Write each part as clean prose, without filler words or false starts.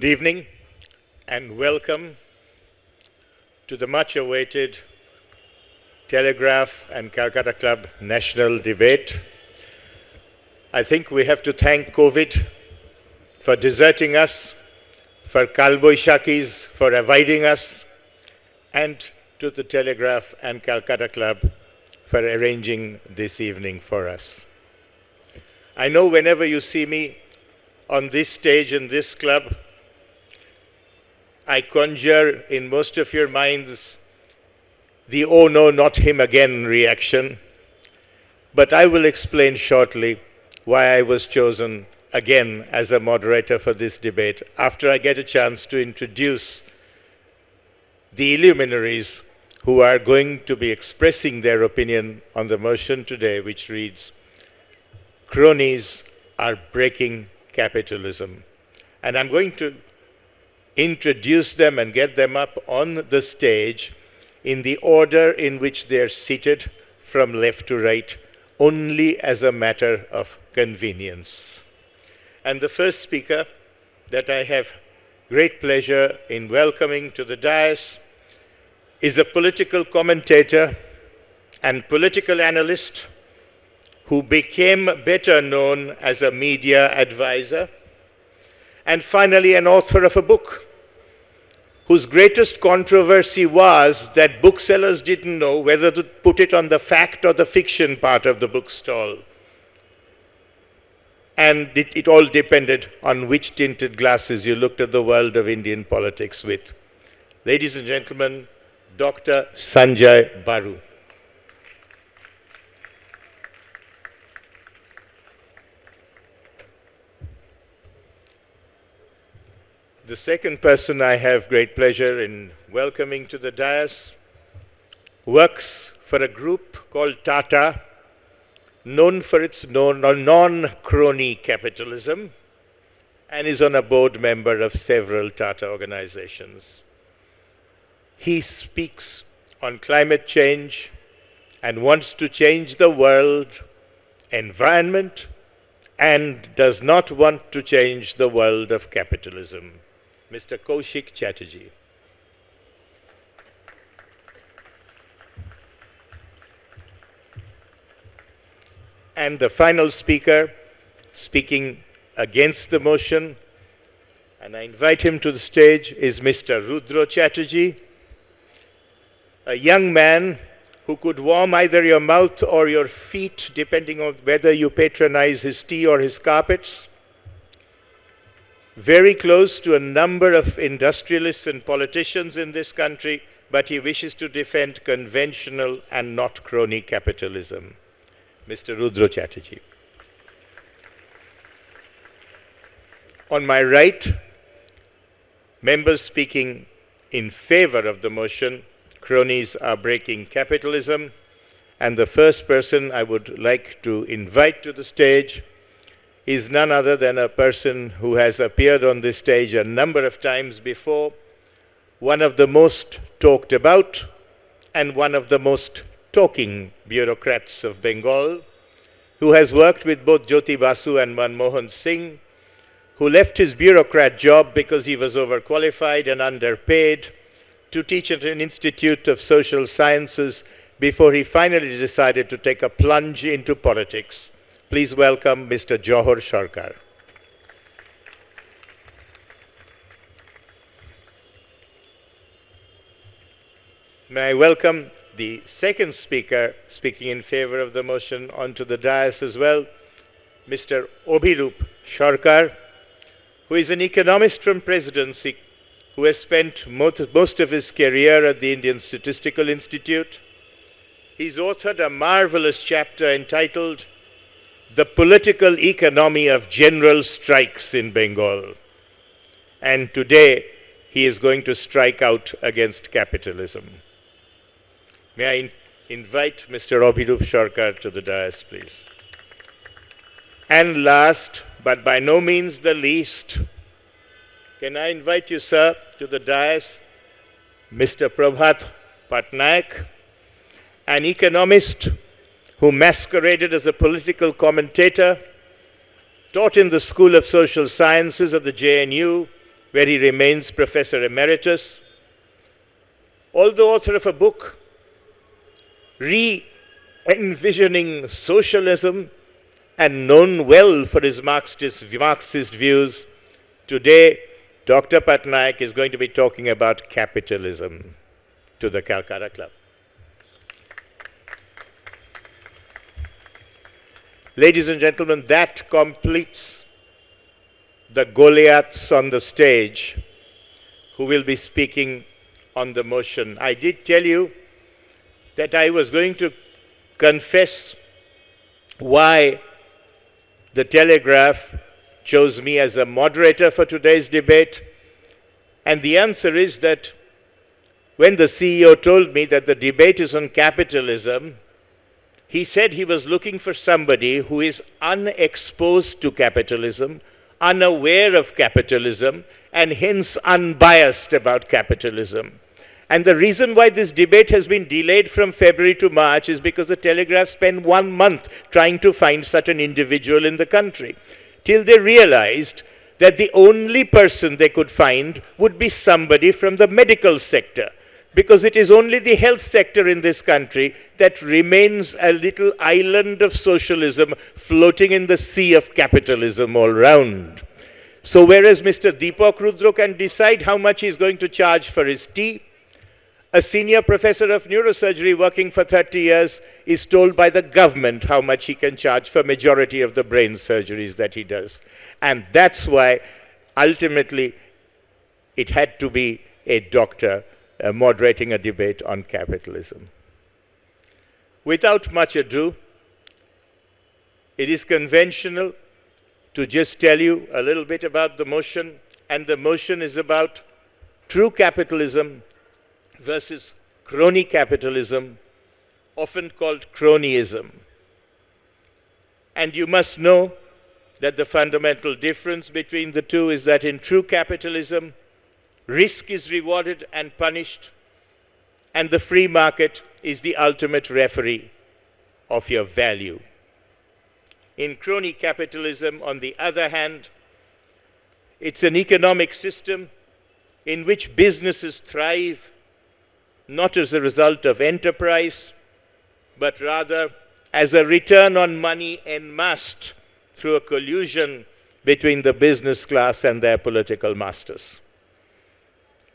Good evening and welcome to the much awaited Telegraph and Calcutta Club National Debate. I think we have to thank COVID for deserting us, for Kalboishakis for avoiding us, and to the Telegraph and Calcutta Club for arranging this evening for us. I know whenever you see me on this stage in this club, I conjure in most of your minds the "oh no, not him again" reaction, but I will explain shortly why I was chosen again as a moderator for this debate after I get a chance to introduce the illuminaries who are going to be expressing their opinion on the motion today, which reads, "Cronies are breaking capitalism." And I'm going to introduce them and get them up on the stage in the order in which they are seated from left to right, only as a matter of convenience. And the first speaker that I have great pleasure in welcoming to the dais is a political commentator and political analyst who became better known as a media advisor, and finally an author of a book whose greatest controversy was that booksellers didn't know whether to put it on the fact or the fiction part of the bookstall. And it all depended on which tinted glasses you looked at the world of Indian politics with. Ladies and gentlemen, Dr. Sanjay Baru. The second person I have great pleasure in welcoming to the dais works for a group called Tata, known for its non-crony capitalism, and is on a board member of several Tata organizations. He speaks on climate change and wants to change the world, environment, and does not want to change the world of capitalism. Mr. Kaushik Chatterjee. And the final speaker, speaking against the motion, and I invite him to the stage, is Mr. Rudra Chatterjee, a young man who could warm either your mouth or your feet, depending on whether you patronize his tea or his carpets. Very close to a number of industrialists and politicians in this country, but he wishes to defend conventional and not crony capitalism. Mr. Rudra Chatterjee. On my right, members speaking in favor of the motion, "Cronies are breaking capitalism," and the first person I would like to invite to the stage is none other than a person who has appeared on this stage a number of times before, one of the most talked about and one of the most talking bureaucrats of Bengal, who has worked with both Jyoti Basu and Manmohan Singh, who left his bureaucrat job because he was overqualified and underpaid to teach at an Institute of Social Sciences before he finally decided to take a plunge into politics. Please welcome Mr. Johor Sarkar. May I welcome the second speaker speaking in favor of the motion onto the dais as well, Mr. Abhirup Sarkar, who is an economist from Presidency, who has spent most of his career at the Indian Statistical Institute. He's authored a marvelous chapter entitled "The Political Economy of General Strikes in Bengal." And today, he is going to strike out against capitalism. May I invite Mr. Abhirup Sarkar to the dais, please. And last, but by no means the least, can I invite you, sir, to the dais, Mr. Prabhat Patnaik, an economist who masqueraded as a political commentator, taught in the School of Social Sciences of the JNU, where he remains Professor Emeritus. Although author of a book, Re-envisioning Socialism, and known well for his Marxist views, today Dr. Patnaik is going to be talking about capitalism to the Calcutta Club. Ladies and gentlemen, that completes the Goliaths on the stage who will be speaking on the motion. I did tell you that I was going to confess why the Telegraph chose me as a moderator for today's debate. And the answer is that when the CEO told me that the debate is on capitalism, he said he was looking for somebody who is unexposed to capitalism, unaware of capitalism, and hence unbiased about capitalism. And the reason why this debate has been delayed from February to March is because the Telegraph spent 1 month trying to find such an individual in the country, till they realized that the only person they could find would be somebody from the medical sector, because it is only the health sector in this country that remains a little island of socialism floating in the sea of capitalism all round. So whereas Mr. Deepak Rudra can decide how much he is going to charge for his tea, a senior professor of neurosurgery working for 30 years is told by the government how much he can charge for majority of the brain surgeries that he does. And that's why ultimately it had to be a doctor moderating a debate on capitalism. Without much ado, it is conventional to just tell you a little bit about the motion, and the motion is about true capitalism versus crony capitalism, often called cronyism. And you must know that the fundamental difference between the two is that in true capitalism, risk is rewarded and punished, and the free market is the ultimate referee of your value. In crony capitalism, on the other hand, it's an economic system in which businesses thrive not as a result of enterprise, but rather as a return on money en masse through a collusion between the business class and their political masters.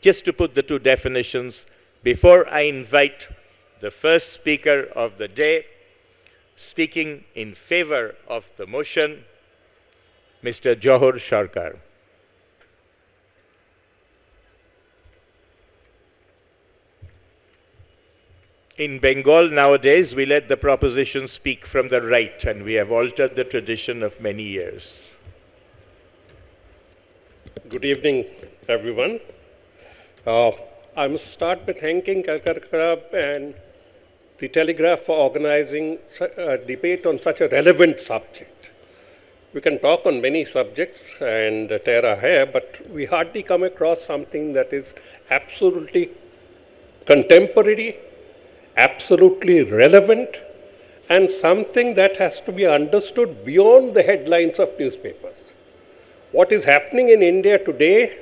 Just to put the two definitions, before I invite the first speaker of the day, speaking in favor of the motion, Mr. Johor Sarkar. In Bengal nowadays, we let the proposition speak from the right, and we have altered the tradition of many years. Good evening, everyone. I must start by thanking Calcutta Club and the Telegraph for organizing a debate on such a relevant subject. We can talk on many subjects and tear our hair, but we hardly come across something that is absolutely contemporary, absolutely relevant, and something that has to be understood beyond the headlines of newspapers. What is happening in India today,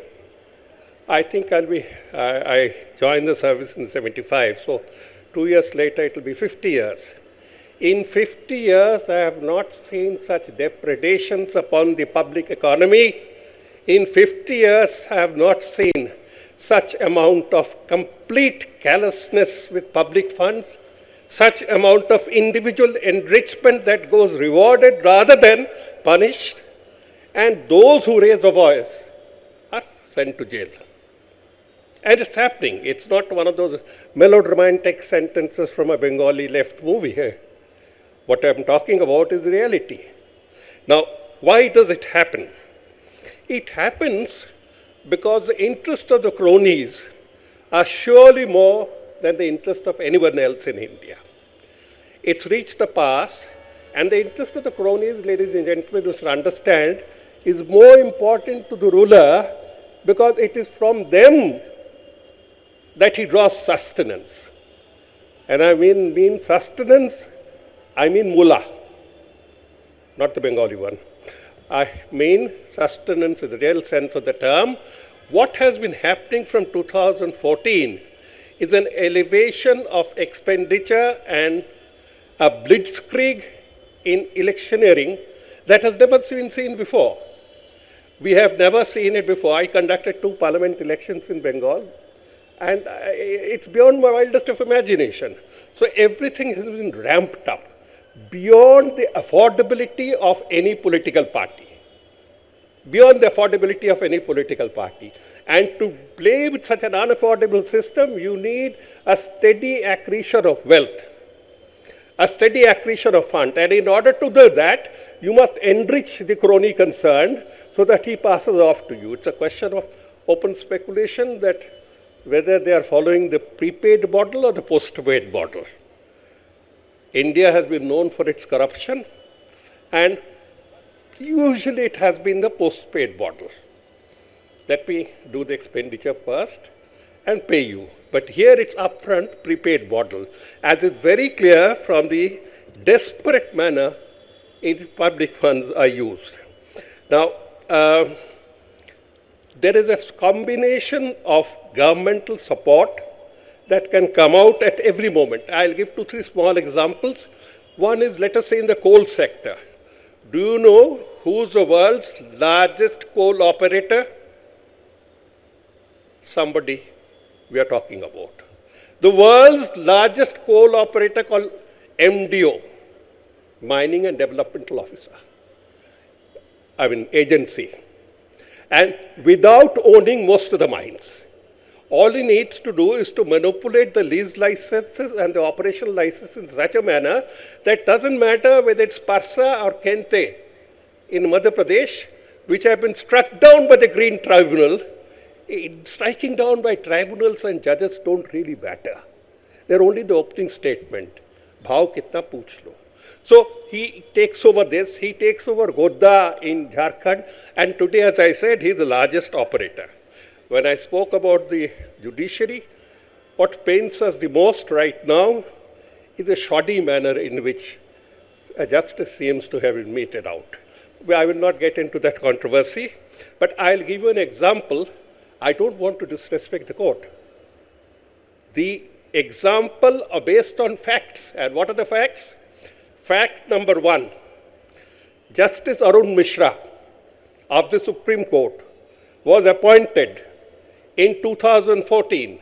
I think I joined the service in 75, so 2 years later it will be 50 years. In 50 years, I have not seen such depredations upon the public economy. In 50 years, I have not seen such amount of complete callousness with public funds, such amount of individual enrichment that goes rewarded rather than punished, and those who raise a voice are sent to jail. And it's happening. It's not one of those melodramatic sentences from a Bengali left movie here. What I'm talking about is reality. Now, why does it happen? It happens because the interests of the cronies are surely more than the interest of anyone else in India. It's reached the pass, and the interest of the cronies, ladies and gentlemen, you should understand, is more important to the ruler because it is from them that he draws sustenance. And I mean sustenance, I mean mullah, not the Bengali one. I mean sustenance in the real sense of the term, What has been happening from 2014 is an elevation of expenditure and a blitzkrieg in electioneering that has never been seen before. We have never seen it before. I conducted 2 parliament elections in Bengal, and it's beyond my wildest of imagination. So everything has been ramped up beyond the affordability of any political party. Beyond the affordability of any political party. And to play with such an unaffordable system, you need a steady accretion of wealth, a steady accretion of fund. And in order to do that, you must enrich the crony concerned so that he passes off to you. It's a question of open speculation that whether they are following the prepaid model or the postpaid model. India has been known for its corruption, and usually it has been the postpaid model. Let me do the expenditure first and pay you. But here it's upfront prepaid model, as is very clear from the desperate manner in public funds are used. Now, there is a combination of governmental support that can come out at every moment. I'll give 2, 3 small examples. One is, let us say, in the coal sector. Do you know who's the world's largest coal operator? Somebody we are talking about. The world's largest coal operator called MDO, Mining and Developmental Officer. Agency. And without owning most of the mines. All he needs to do is to manipulate the lease licenses and the operational licenses in such a manner that doesn't matter whether it's Parsa or Kente in Madhya Pradesh, which have been struck down by the Green Tribunal. Striking down by tribunals and judges don't really matter. They're only the opening statement. Bhav kitna pooch lo. So he takes over this, he takes over Godda in Jharkhand, and today, as I said, he's the largest operator. When I spoke about the judiciary, what pains us the most right now is the shoddy manner in which justice seems to have been meted out. I will not get into that controversy, but I'll give you an example. I don't want to disrespect the court. The example are based on facts. And what are the facts? Fact number 1, Justice Arun Mishra of the Supreme Court was appointed in 2014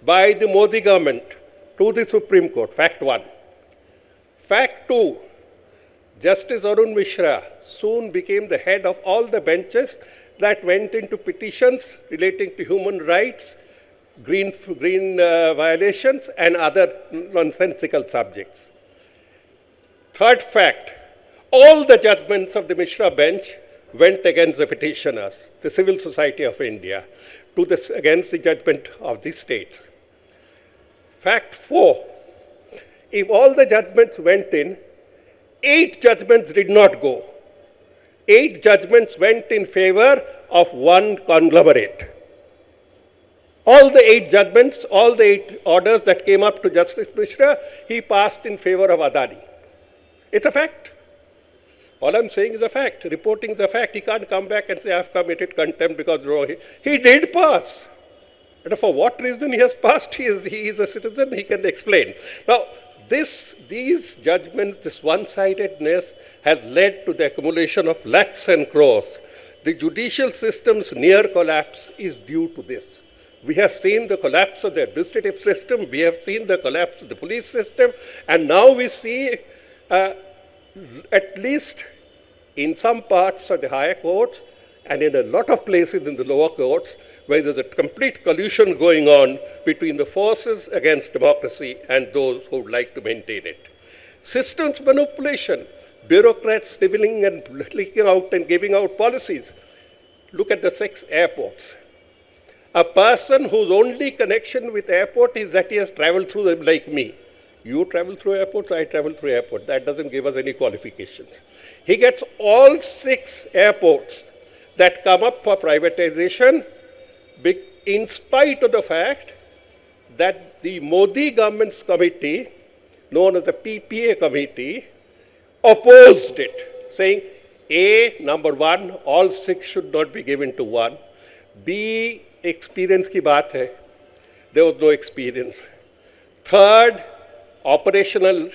by the Modi government to the Supreme Court. Fact 1. Fact 2, Justice Arun Mishra soon became the head of all the benches that went into petitions relating to human rights, green violations, and other nonsensical subjects. Third fact, all the judgments of the Mishra bench went against the petitioners, the civil society of India, against the judgment of the states. Fact 4, if all the judgments went in, 8 judgments did not go. 8 judgments went in favor of one conglomerate. All the 8 judgments, all the 8 orders that came up to Justice Mishra, he passed in favor of Adani. It's a fact. All I'm saying is a fact. Reporting is a fact. He can't come back and say, I've committed contempt because he did pass. And for what reason he has passed, he is a citizen, he can explain. Now, these judgments, this one-sidedness has led to the accumulation of lakhs and crores. The judicial system's near collapse is due to this. We have seen the collapse of the administrative system, we have seen the collapse of the police system, and now we see at least in some parts of the higher courts and in a lot of places in the lower courts where there's a complete collusion going on between the forces against democracy and those who would like to maintain it. Systems manipulation, bureaucrats sniveling and leaking out and giving out policies. Look at the 6 airports. A person whose only connection with airport is that he has traveled through them like me. You travel through airports, I travel through airports. That doesn't give us any qualifications. He gets all 6 airports that come up for privatization in spite of the fact that the Modi government's committee, known as the PPA committee, opposed it, saying, A, number 1, all 6 should not be given to one. B, experience ki baat hai. There was no experience. Third, operational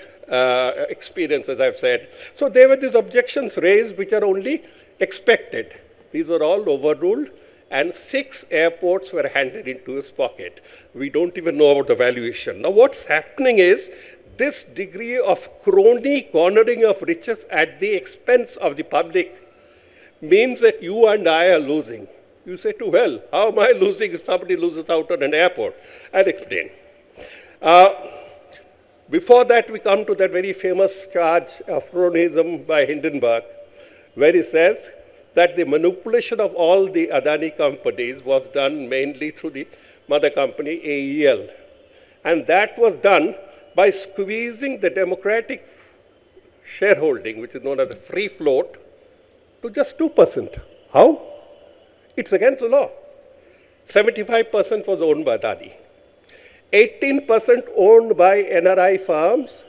experience, as I've said. So there were these objections raised which are only expected. These were all overruled, and 6 airports were handed into his pocket. We don't even know about the valuation. Now what's happening is this degree of crony cornering of riches at the expense of the public means that you and I are losing. You say, to hell, how am I losing if somebody loses out on an airport? I'll explain. Before that, we come to that very famous charge of cronyism by Hindenburg, where he says that the manipulation of all the Adani companies was done mainly through the mother company, AEL. And that was done by squeezing the democratic shareholding, which is known as the free float, to just 2%. How? It's against the law. 75% was owned by Adani. 18% owned by NRI firms,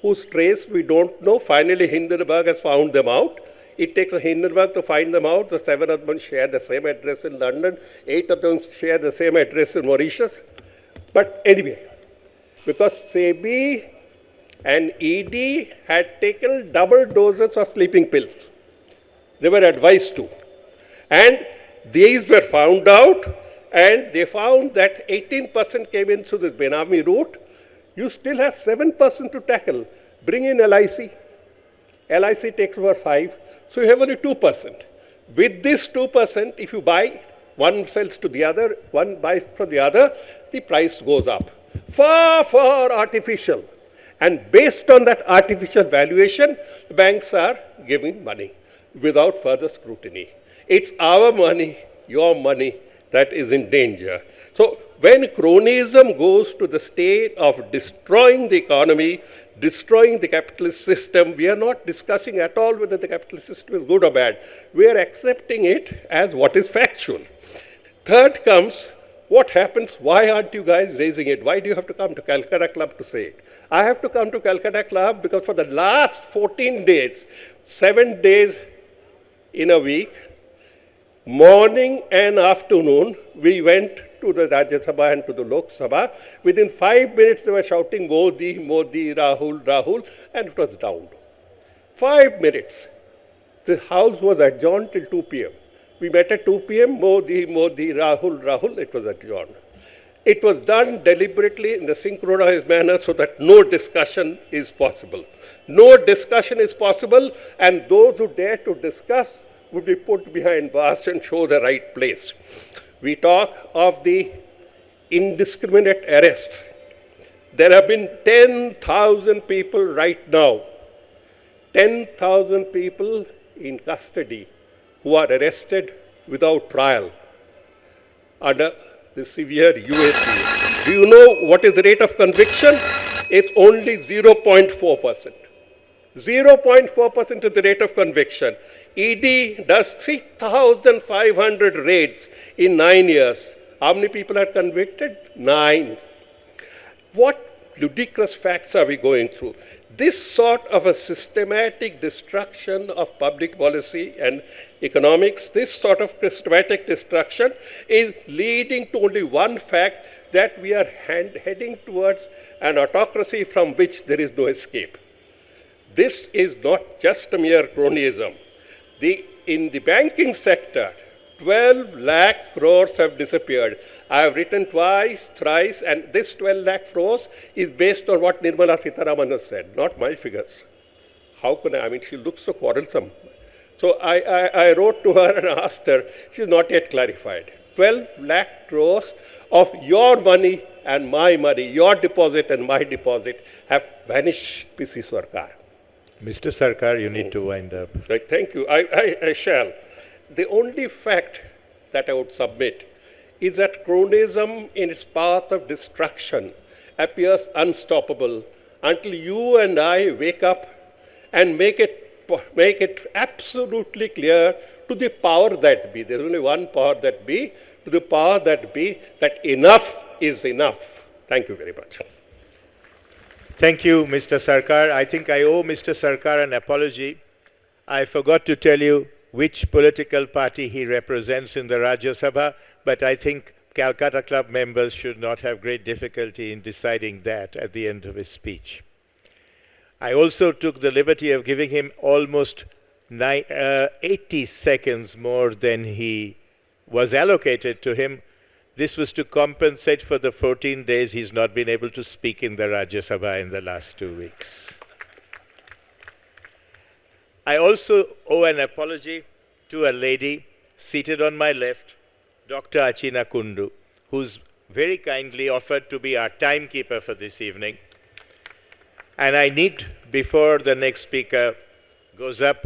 whose trace we don't know. Finally, Hindenburg has found them out. It takes a Hindenburg to find them out. The 7 of them share the same address in London. 8 of them share the same address in Mauritius. But anyway, because SEBI and ED had taken double doses of sleeping pills. They were advised to. And these were found out, and they found that 18% came in through the Benami route. You still have 7% to tackle. Bring in LIC. LIC takes over 5%, so you have only 2%. With this 2%, if you buy, one sells to the other, one buys from the other, the price goes up. Far, far artificial. And based on that artificial valuation, the banks are giving money without further scrutiny. It's our money, your money, that is in danger. So when cronyism goes to the state of destroying the economy, destroying the capitalist system, we are not discussing at all whether the capitalist system is good or bad. We are accepting it as what is factual. Third comes, what happens? Why aren't you guys raising it? Why do you have to come to Calcutta Club to say it? I have to come to Calcutta Club because for the last 14 days, 7 days in a week, morning and afternoon, we went to the Rajya Sabha and to the Lok Sabha. Within 5 minutes, they were shouting, Modi, Modi, Rahul, Rahul, and it was down. 5 minutes. The House was adjourned till 2 p.m. We met at 2 p.m., Modi, Modi, Rahul, Rahul, it was adjourned. It was done deliberately in a synchronized manner so that no discussion is possible. No discussion is possible, and those who dare to discuss would be put behind bars and show the right place. We talk of the indiscriminate arrest. There have been 10,000 people right now, 10,000 people in custody who are arrested without trial under the severe UAP. Do you know what is the rate of conviction? It's only 0.4%. 0.4% is the rate of conviction. ED does 3,500 raids in 9 years. How many people are convicted? 9. What ludicrous facts are we going through? This sort of a systematic destruction of public policy and economics, this sort of systematic destruction is leading to only one fact, that we are heading towards an autocracy from which there is no escape. This is not just a mere cronyism. In the banking sector, 12 lakh crores have disappeared. I have written twice, thrice, and this 12 lakh crores is based on what Nirmala Sitharaman has said, not my figures. How can I mean, she looks so quarrelsome. So I wrote to her and asked her, she's not yet clarified. 12 lakh crores of your money and my money, your deposit and my deposit, have vanished, PC Sarkar. Mr. Sarkar, you need to wind up. Right, thank you. I shall. The only fact that I would submit is that cronyism in its path of destruction appears unstoppable until you and I wake up and make it absolutely clear to the power that be. There's only one power that be, to the power that be, that enough is enough. Thank you very much. Thank you, Mr. Sarkar. I think I owe Mr. Sarkar an apology. I forgot to tell you which political party he represents in the Rajya Sabha, but I think Calcutta Club members should not have great difficulty in deciding that at the end of his speech. I also took the liberty of giving him almost 80 seconds more than he was allocated to him. This was to compensate for the 14 days he's not been able to speak in the Rajya Sabha in the last 2 weeks. I also owe an apology to a lady seated on my left, Dr. Achina Kundu, who's very kindly offered to be our timekeeper for this evening. And I need, before the next speaker goes up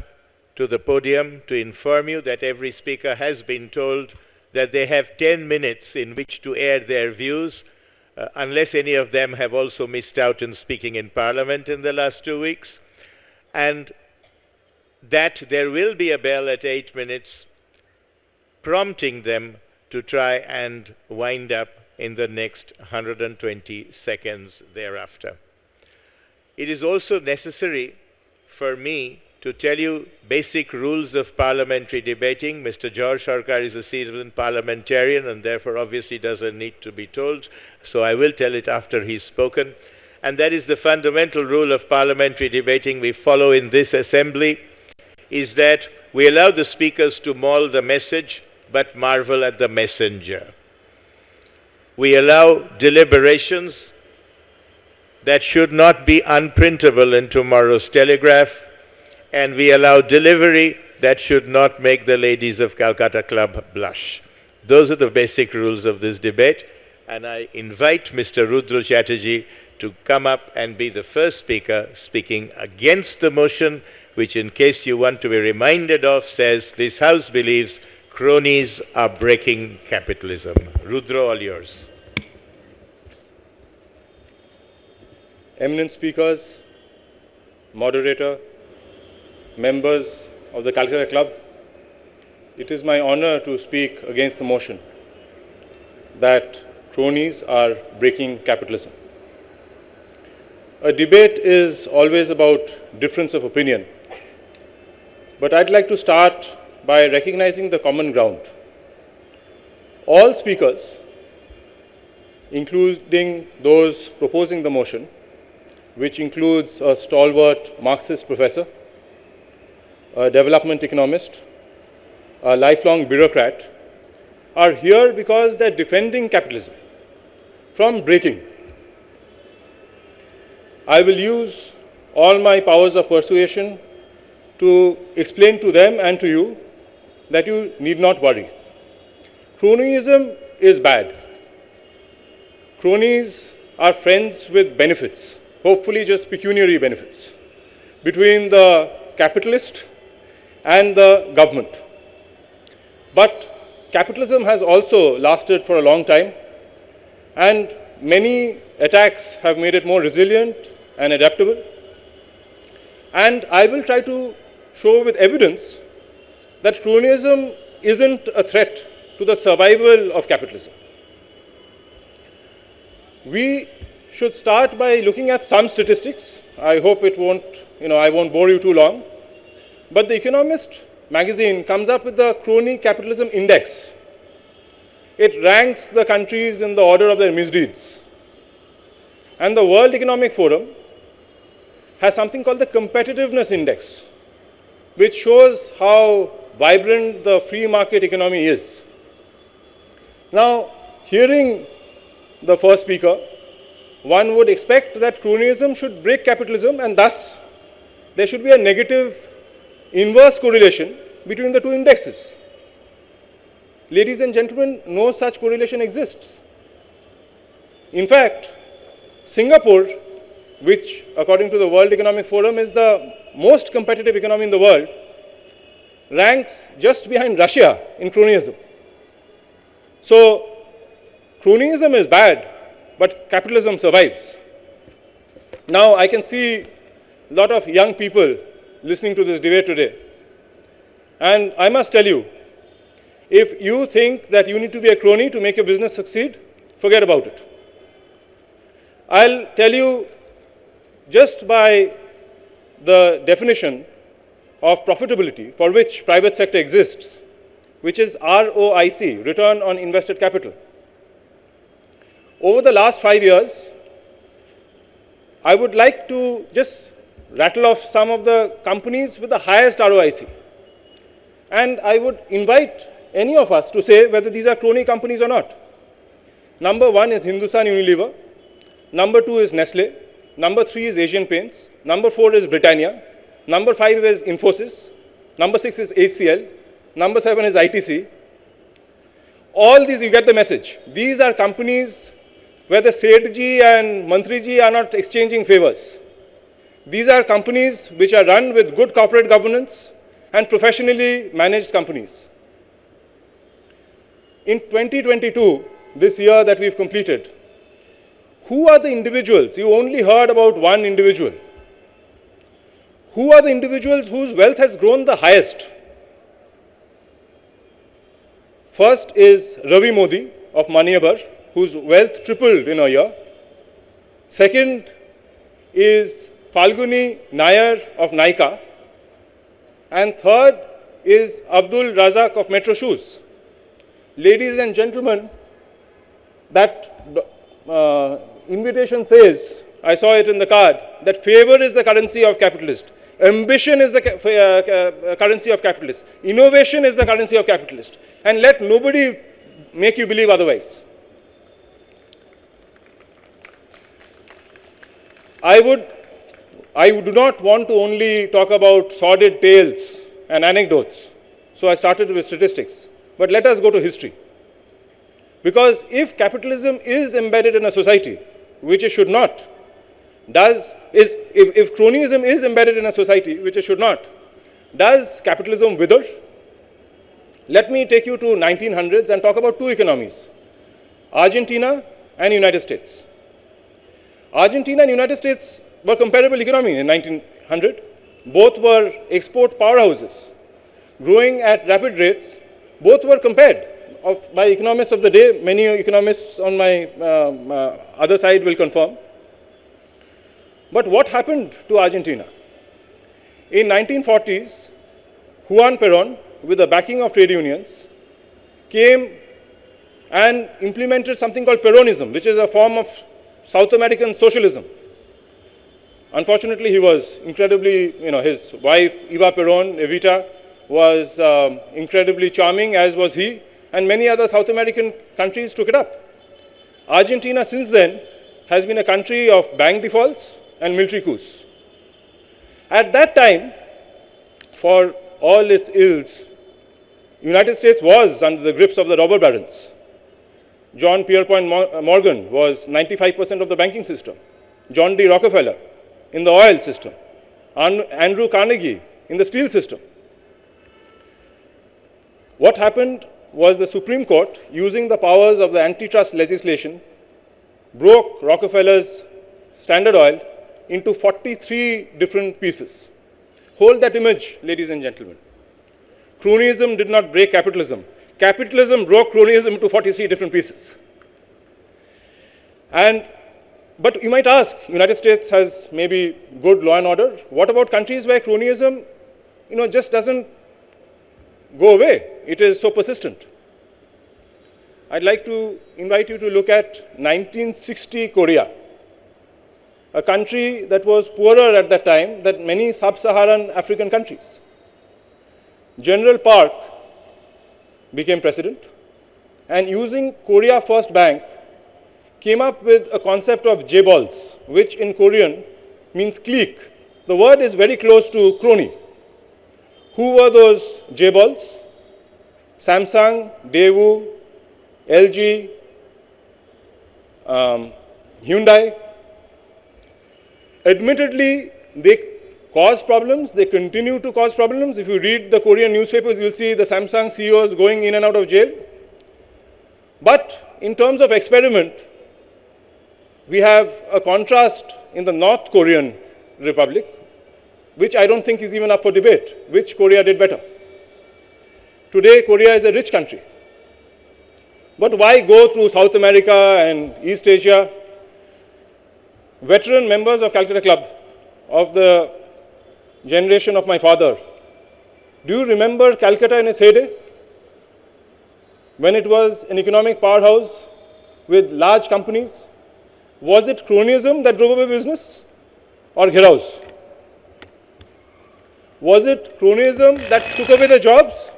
to the podium, to inform you that every speaker has been told that they have 10 minutes in which to air their views, unless any of them have also missed out in speaking in Parliament in the last 2 weeks, and that there will be a bell at 8 minutes prompting them to try and wind up in the next 120 seconds thereafter. It is also necessary for me to tell you basic rules of parliamentary debating. Mr. George Sarkar is a seasoned parliamentarian and therefore obviously doesn't need to be told, so I will tell it after he's spoken. And that is the fundamental rule of parliamentary debating we follow in this assembly, is that we allow the speakers to maul the message but marvel at the messenger. We allow deliberations that should not be unprintable in tomorrow's Telegraph, and we allow delivery that should not make the ladies of Calcutta Club blush. Those are the basic rules of this debate, and I invite Mr. Rudra Chatterjee to come up and be the first speaker speaking against the motion, which, in case you want to be reminded of, says this House believes cronies are breaking capitalism. Rudra, all yours. Eminent speakers, moderator, members of the Calcutta Club, it is my honor to speak against the motion that cronies are breaking capitalism. A debate is always about difference of opinion, but I'd like to start by recognizing the common ground. All speakers, including those proposing the motion, which includes a stalwart Marxist professor, a development economist, a lifelong bureaucrat, are here because they're defending capitalism from breaking. I will use all my powers of persuasion to explain to them and to you that you need not worry. Cronyism is bad. Cronies are friends with benefits, hopefully just pecuniary benefits, between the capitalist and the government. But capitalism has also lasted for a long time, and many attacks have made it more resilient and adaptable. And I will try to show with evidence that cronyism isn't a threat to the survival of capitalism. We should start by looking at some statistics. I hope I won't bore you too long. But The Economist magazine comes up with the Crony Capitalism Index. It ranks the countries in the order of their misdeeds. And the World Economic Forum has something called the Competitiveness Index, which shows how vibrant the free market economy is. Now, hearing the first speaker, one would expect that cronyism should break capitalism, and thus there should be a negative inverse correlation between the two indexes. Ladies and gentlemen, no such correlation exists. In fact, Singapore, which according to the World Economic Forum is the most competitive economy in the world, ranks just behind Russia in cronyism. So, cronyism is bad, but capitalism survives. Now, I can see a lot of young people listening to this debate today. And I must tell you, if you think that you need to be a crony to make your business succeed, forget about it. I'll tell you, just by the definition of profitability for which private sector exists, which is ROIC, return on invested capital. Over the last 5 years, I would like to just rattle off some of the companies with the highest ROIC. And I would invite any of us to say whether these are crony companies or not. Number 1 is Hindustan Unilever. Number 2 is Nestle. Number 3 is Asian Paints. Number 4 is Britannia. Number 5 is Infosys. Number 6 is HCL. Number 7 is ITC. All these, you get the message. These are companies where the Sethji and Mantriji are not exchanging favors. These are companies which are run with good corporate governance and professionally managed companies. In 2022, this year that we've completed, who are the individuals? You only heard about one individual. Who are the individuals whose wealth has grown the highest? First is Ravi Modi of Manyavar, whose wealth tripled in a year. Second is Falguni Nair of Nykaa. And third is Abdul Razak of Metro Shoes. Ladies and gentlemen, that invitation says, I saw it in the card, that favor is the currency of capitalists. Ambition is the currency of capitalists. Innovation is the currency of capitalists. And let nobody make you believe otherwise. I do not want to only talk about sordid tales and anecdotes. So I started with statistics. But let us go to history. Because if capitalism is embedded in a society, which it should not, if cronyism is embedded in a society, which it should not, does capitalism wither? Let me take you to 1900s and talk about two economies, Argentina and United States. Argentina and United States were comparable economies in 1900. Both were export powerhouses, growing at rapid rates. Both were compared by economists of the day. Many economists on my other side will confirm. But what happened to Argentina? In 1940s, Juan Perón, with the backing of trade unions, came and implemented something called Peronism, which is a form of South American socialism. Unfortunately, he was incredibly, his wife, Eva Perón, Evita, was incredibly charming, as was he, and many other South American countries took it up. Argentina, since then, has been a country of bank defaults and military coups. At that time, for all its ills, United States was under the grips of the robber barons. John Pierpont Morgan was 95% of the banking system. John D. Rockefeller in the oil system. Andrew Carnegie in the steel system. What happened was the Supreme Court, using the powers of the antitrust legislation, broke Rockefeller's Standard Oil into 43 different pieces. Hold that image, ladies and gentlemen. Cronyism did not break capitalism. Capitalism broke cronyism into 43 different pieces. But you might ask, United States has maybe good law and order. What about countries where cronyism, just doesn't go away? It is so persistent. I'd like to invite you to look at 1960 Korea, a country that was poorer at that time than many sub-Saharan African countries. General Park became president, and using Korea First Bank, came up with a concept of J-balls, which in Korean means clique. The word is very close to crony. Who were those J-balls? Samsung, Daewoo, LG, Hyundai. Admittedly, they caused problems. They continue to cause problems. If you read the Korean newspapers, you'll see the Samsung CEOs going in and out of jail. But in terms of experiment, we have a contrast in the North Korean Republic, which I don't think is even up for debate. Which Korea did better? Today, Korea is a rich country. But why go through South America and East Asia? Veteran members of Calcutta Club of the generation of my father, do you remember Calcutta in its heyday? When it was an economic powerhouse, with large companies? Was it cronyism that drove away business or giraus? Was it cronyism that took away the jobs?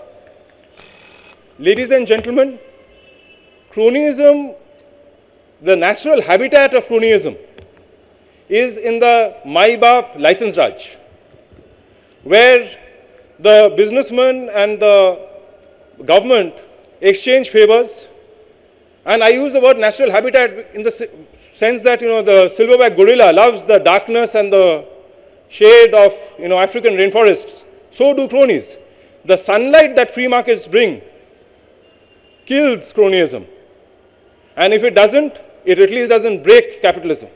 Ladies and gentlemen, cronyism, the natural habitat of cronyism, is in the Mai-Baap license Raj, where the businessman and the government exchange favors. And I use the word natural habitat in the sense that, the silverback gorilla loves the darkness and the shade of, African rainforests. So do cronies. The sunlight that free markets bring kills cronyism. And if it doesn't, it at least doesn't break capitalism.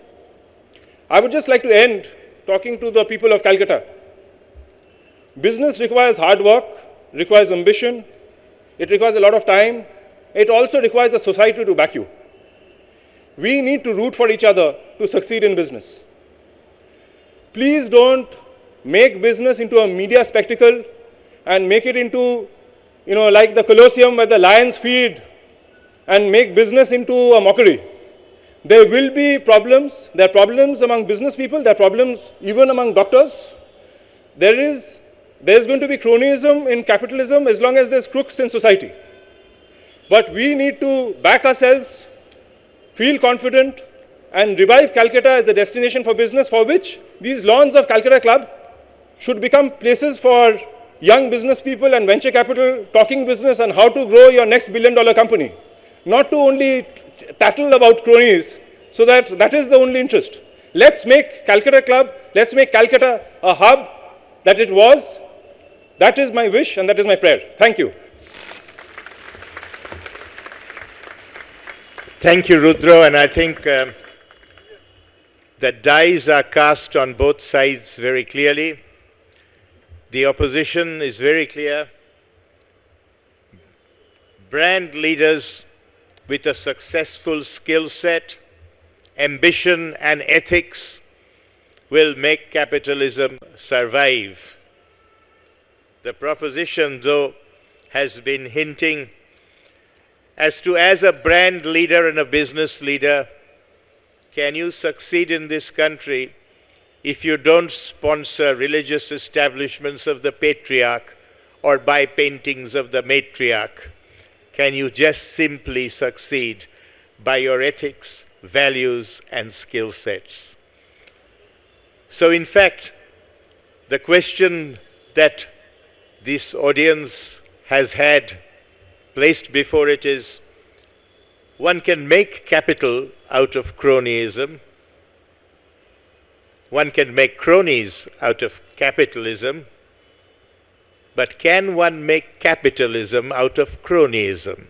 I would just like to end talking to the people of Calcutta. Business requires hard work, requires ambition, it requires a lot of time. It also requires a society to back you. We need to root for each other to succeed in business. Please don't make business into a media spectacle and make it into, like the Colosseum where the lions feed, and make business into a mockery. There will be problems. There are problems among business people. There are problems even among doctors. There's going to be cronyism in capitalism as long as there's crooks in society. But we need to back ourselves, feel confident, and revive Calcutta as a destination for business, for which these lawns of Calcutta Club should become places for young business people and venture capital talking business and how to grow your next billion-dollar company. Not to only tattle about cronies, so that is the only interest. Let's make Calcutta Club, let's make Calcutta a hub that it was. That is my wish and that is my prayer. Thank you. Thank you, Rudra, and I think that dies are cast on both sides very clearly. The opposition is very clear. Brand leaders with a successful skill set, ambition and ethics will make capitalism survive. The proposition, though, has been hinting as to, as a brand leader and a business leader, can you succeed in this country if you don't sponsor religious establishments of the patriarch or buy paintings of the matriarch? Can you just simply succeed by your ethics, values, and skill sets? So, in fact, the question that this audience has had placed before it is, one can make capital out of cronyism, one can make cronies out of capitalism, but can one make capitalism out of cronyism?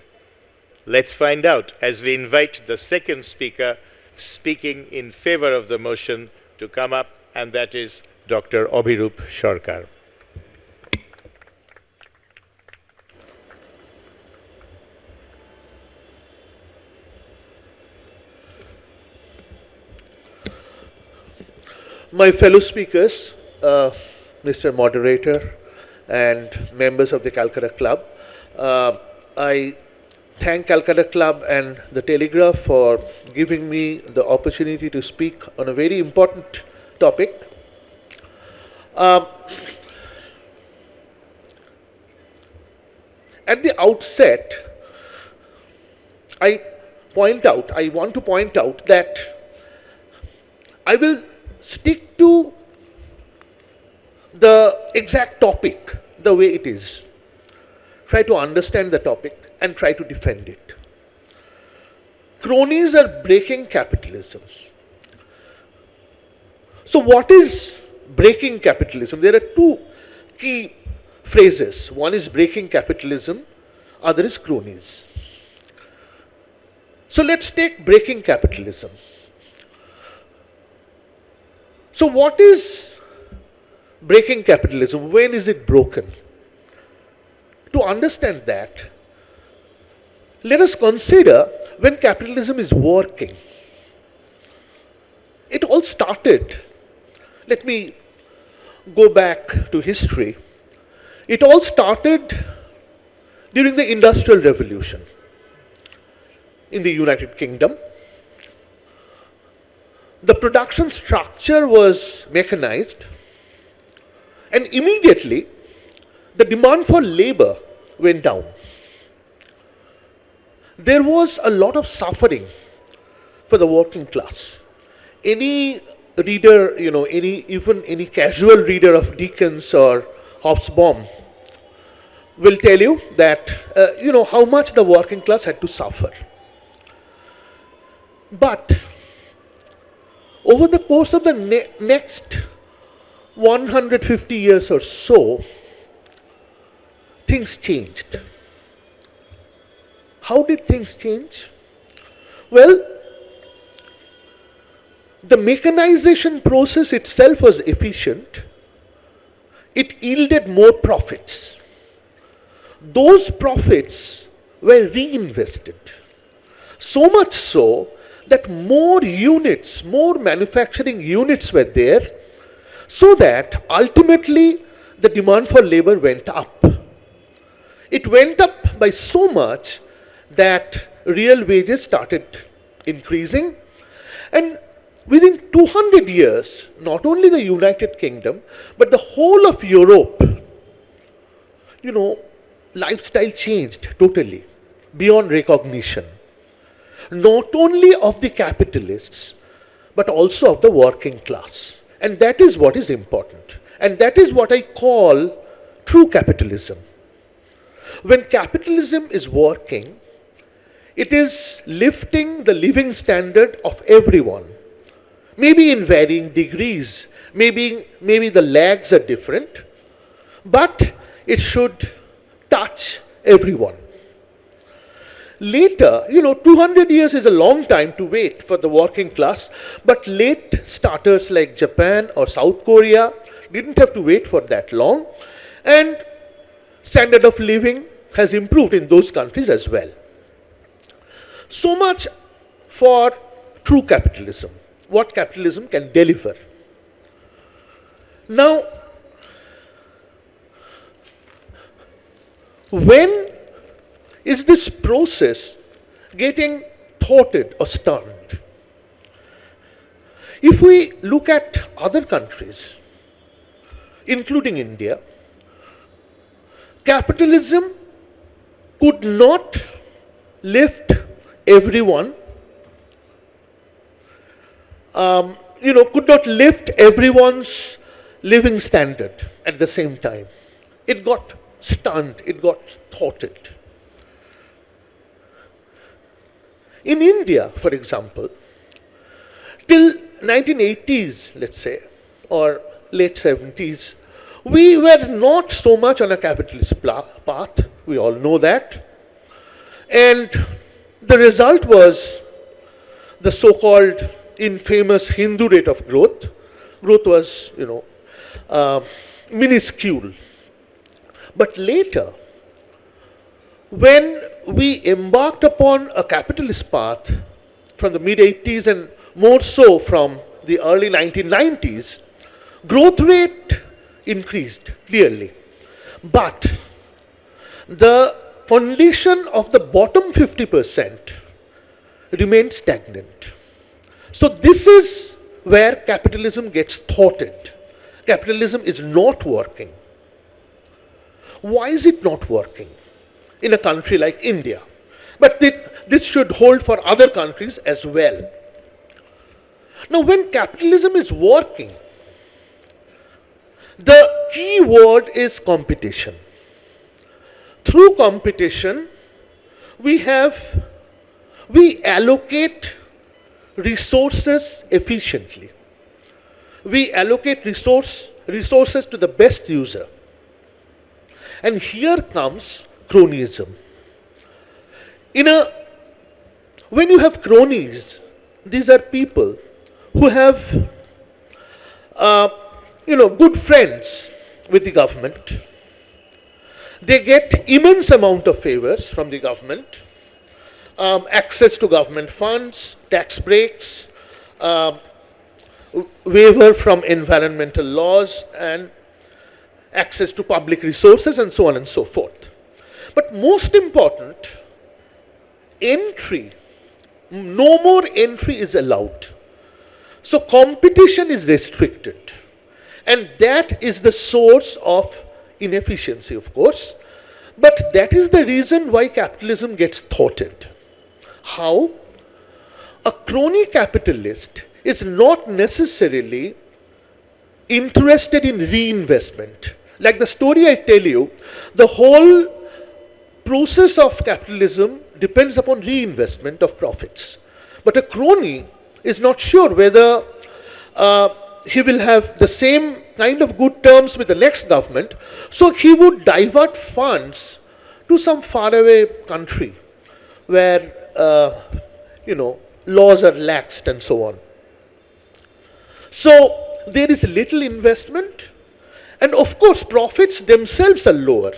Let's find out as we invite the second speaker speaking in favor of the motion to come up, and that is Dr. Abhirup Sarkar. My fellow speakers, Mr. Moderator, and members of the Calcutta Club, I thank Calcutta Club and the Telegraph for giving me the opportunity to speak on a very important topic. At the outset, I want to point out that I will stick to the exact topic the way it is. Try to understand the topic and try to defend it. Cronies are breaking capitalism. So what is breaking capitalism? There are two key phrases. One is breaking capitalism, other is cronies. So let's take breaking capitalism. So what is breaking capitalism? When is it broken? To understand that, let us consider when capitalism is working. It all started, let me go back to history. It all started during the Industrial Revolution. in the United Kingdom. The production structure was mechanized, and immediately the demand for labor went down. There was a lot of suffering for the working class. Any reader, even any casual reader of Dickens or Hobsbawm will tell you that, how much the working class had to suffer. But over the course of the next 150 years or so, things changed. How did things change? Well, the mechanization process itself was efficient. It yielded more profits. Those profits were reinvested. So much so that more units, more manufacturing units were there, so that ultimately the demand for labor went up. It went up by so much that real wages started increasing, and within 200 years, not only the United Kingdom, but the whole of Europe, lifestyle changed totally, beyond recognition. Not only of the capitalists, but also of the working class. And that is what is important. And that is what I call true capitalism. When capitalism is working, it is lifting the living standard of everyone. Maybe in varying degrees, maybe the lags are different, but it should touch everyone. Later, 200 years is a long time to wait for the working class, but late starters like Japan or South Korea didn't have to wait for that long, and standard of living has improved in those countries as well. So much for true capitalism, what capitalism can deliver. Now, when is this process getting thwarted or stunned? If we look at other countries, including India, capitalism could not lift everyone, could not lift everyone's living standard at the same time. It got stunned, it got thwarted. In India, for example, till 1980s, let's say, or late 70s, we were not so much on a capitalist path. We all know that. And the result was the so-called infamous Hindu rate of growth. Growth was, minuscule. But later, when we embarked upon a capitalist path from the mid-80s and more so from the early 1990s, growth rate increased clearly. But the condition of the bottom 50% remained stagnant. So this is where capitalism gets thwarted. Capitalism is not working. Why is it not working in a country like India? But this should hold for other countries as well. Now, when capitalism is working, the key word is competition. Through competition, we allocate resources efficiently. We allocate resources to the best user. And here comes cronyism. When you have cronies, these are people who have, good friends with the government. They get immense amount of favors from the government, access to government funds, tax breaks, waiver from environmental laws, and access to public resources, and so on and so forth. But most important, entry no more entry is allowed. So competition is restricted. And that is the source of inefficiency, of course. But that is the reason why capitalism gets thwarted. How? A crony capitalist is not necessarily interested in reinvestment. Like the story I tell you, the whole process of capitalism depends upon reinvestment of profits. But a crony is not sure whether he will have the same kind of good terms with the next government, so he would divert funds to some faraway country where, laws are laxed and so on. So there is little investment, and of course profits themselves are lower.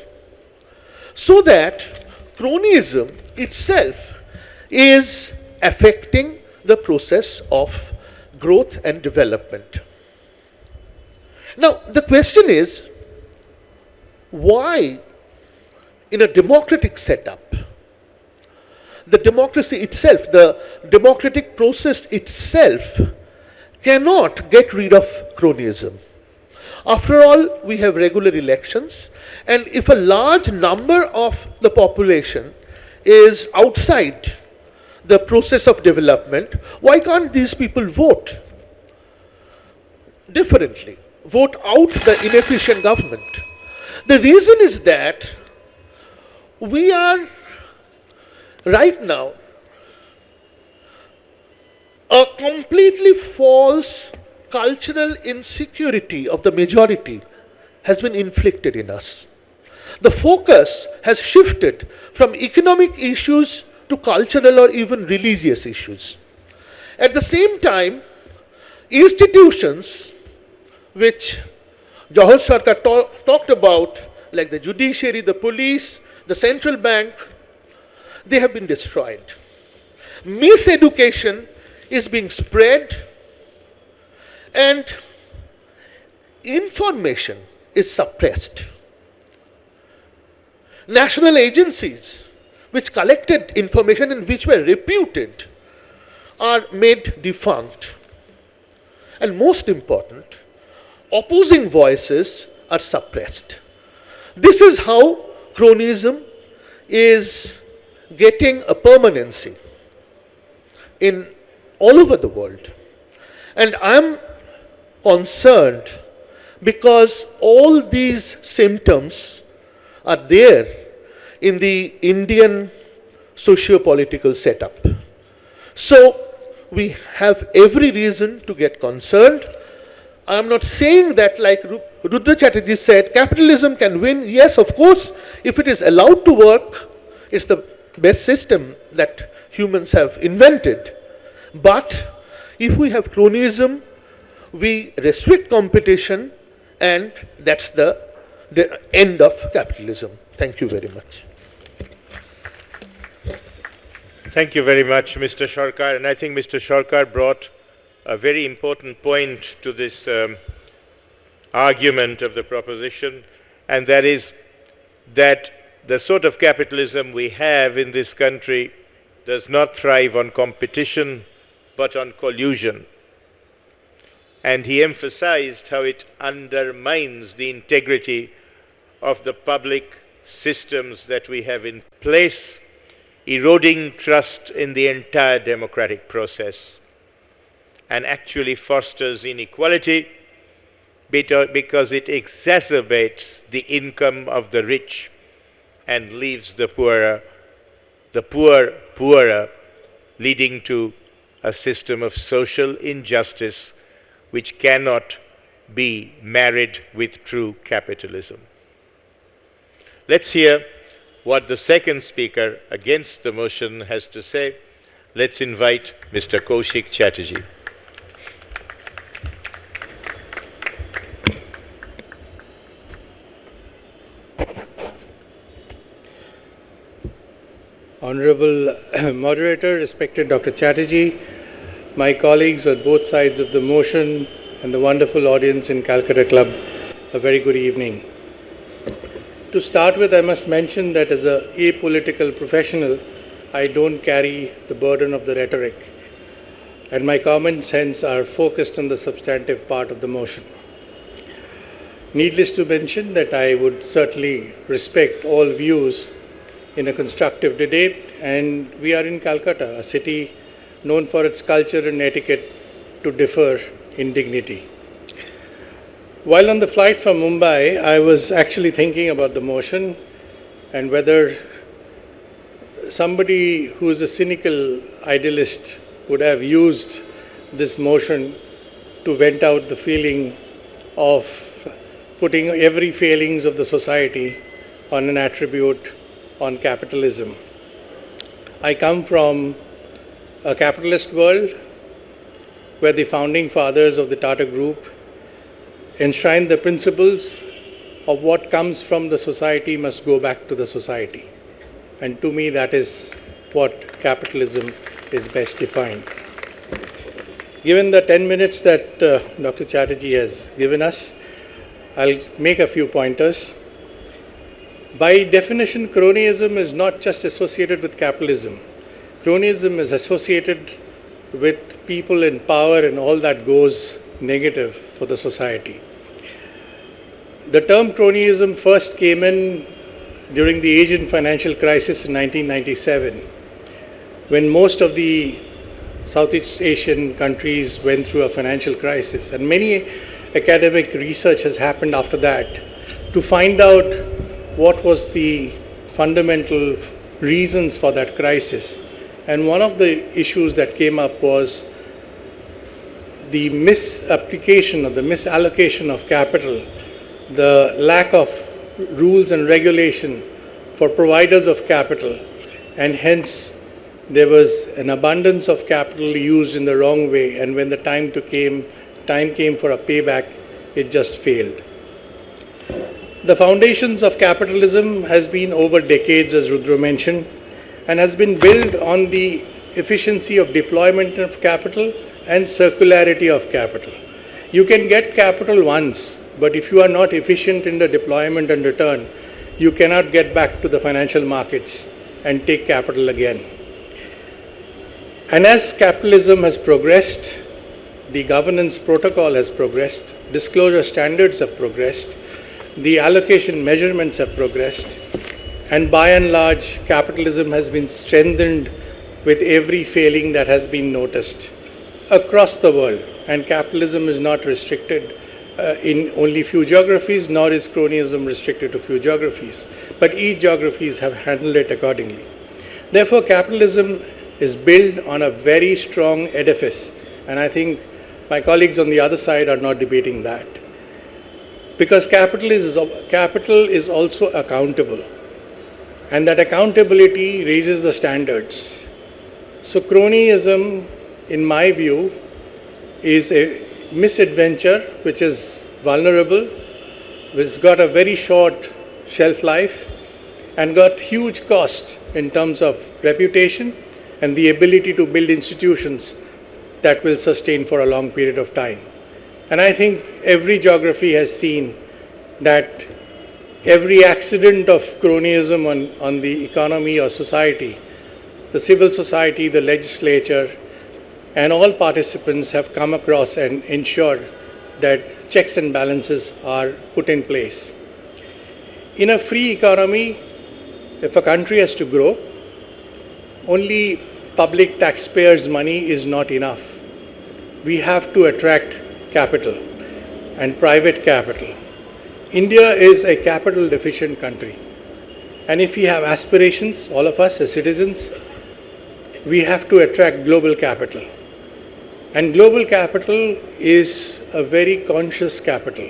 So that cronyism itself is affecting the process of growth and development. Now, the question is, why in a democratic setup, the democracy itself, the democratic process itself cannot get rid of cronyism? After all, we have regular elections, and if a large number of the population is outside the process of development, why can't these people vote differently? Vote out the inefficient government. The reason is that we are right now a completely false cultural insecurity of the majority has been inflicted in us. The focus has shifted from economic issues to cultural or even religious issues. At the same time, institutions which Jawahar Sarkar talked about, like the judiciary, the police, the central bank, they have been destroyed. Miseducation is being spread, and information is suppressed. National agencies which collected information and which were reputed are made defunct. And most important, opposing voices are suppressed. This is how cronyism is getting a permanency in all over the world. And I'm concerned because all these symptoms are there in the Indian socio-political setup. So we have every reason to get concerned. I am not saying that, like Rudra Chatterjee said, capitalism can win. Yes, of course, if it is allowed to work, it's the best system that humans have invented. But if we have cronyism, we restrict competition, and that's the end of capitalism. Thank you very much. Thank you very much, Mr. Sarkar. And I think Mr. Sarkar brought a very important point to this argument of the proposition, and that is that the sort of capitalism we have in this country does not thrive on competition, but on collusion. And he emphasized how it undermines the integrity of the public systems that we have in place, eroding trust in the entire democratic process, and actually fosters inequality because it exacerbates the income of the rich and leaves the poor poorer, leading to a system of social injustice which cannot be married with true capitalism. Let's hear what the second speaker against the motion has to say. Let's invite Mr. Kaushik Chatterjee. Honorable Moderator, respected Dr. Chatterjee, my colleagues on both sides of the motion, and the wonderful audience in Calcutta Club, a very good evening. To start with, I must mention that as an apolitical professional, I don't carry the burden of the rhetoric, and my comments hence are focused on the substantive part of the motion. Needless to mention that I would certainly respect all views in a constructive debate, and we are in Calcutta, a city known for its culture and etiquette to differ in dignity. While on the flight from Mumbai, I was actually thinking about the motion and whether somebody who is a cynical idealist would have used this motion to vent out the feeling of putting every failings of the society on an attribute on capitalism. I come from a capitalist world where the founding fathers of the Tata Group enshrined the principles of what comes from the society must go back to the society. And to me, that is what capitalism is best defined. Given the 10 minutes that Dr. Chatterjee has given us, I'll make a few pointers. By definition, cronyism is not just associated with capitalism. Cronyism is associated with people in power and all that goes negative for the society. The term cronyism first came in during the Asian financial crisis in 1997, when most of the Southeast Asian countries went through a financial crisis, and many academic research has happened after that to find out what was the fundamental reasons for that crisis. And one of the issues that came up was the misapplication or the misallocation of capital, the lack of rules and regulation for providers of capital, and hence there was an abundance of capital used in the wrong way, and when the time came for a payback, it just failed. The foundations of capitalism has been over decades, as Rudra mentioned, and has been built on the efficiency of deployment of capital and circularity of capital. You can get capital once, but if you are not efficient in the deployment and return, you cannot get back to the financial markets and take capital again. And as capitalism has progressed, the governance protocol has progressed, disclosure standards have progressed, the allocation measurements have progressed, and by and large, capitalism has been strengthened with every failing that has been noticed across the world. And capitalism is not restricted in only few geographies, nor is cronyism restricted to few geographies, but each geographies have handled it accordingly. Therefore, capitalism is built on a very strong edifice, and I think my colleagues on the other side are not debating that. Because capital is also accountable, and that accountability raises the standards. So cronyism, in my view, is a misadventure which is vulnerable, which has got a very short shelf life, and got huge cost in terms of reputation and the ability to build institutions that will sustain for a long period of time. And I think every geography has seen that every accident of cronyism on the economy or society, the civil society, the legislature, and all participants have come across and ensured that checks and balances are put in place. In a free economy, if a country has to grow, only public taxpayers' money is not enough. We have to attract capital and private capital. India is a capital deficient country, and if we have aspirations, all of us as citizens, we have to attract global capital. And global capital is a very conscious capital.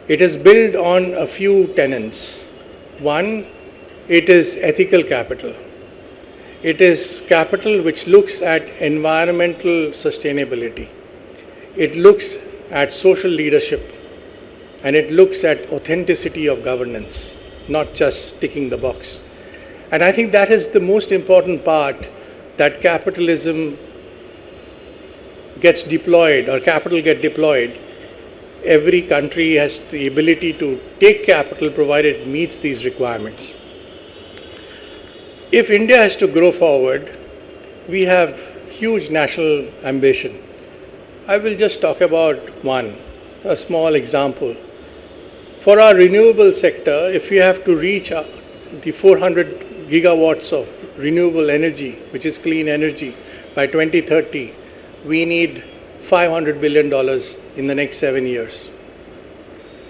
It is built on a few tenets. One, it is ethical capital. It is capital which looks at environmental sustainability. It looks at social leadership, and it looks at authenticity of governance, not just ticking the box. And I think that is the most important part, that capitalism gets deployed or capital get deployed. Every country has the ability to take capital provided it meets these requirements. If India has to grow forward, we have huge national ambition. I will just talk about one, a small example. For our renewable sector, if we have to reach the 400 gigawatts of renewable energy, which is clean energy, by 2030, we need $500 billion in the next 7 years.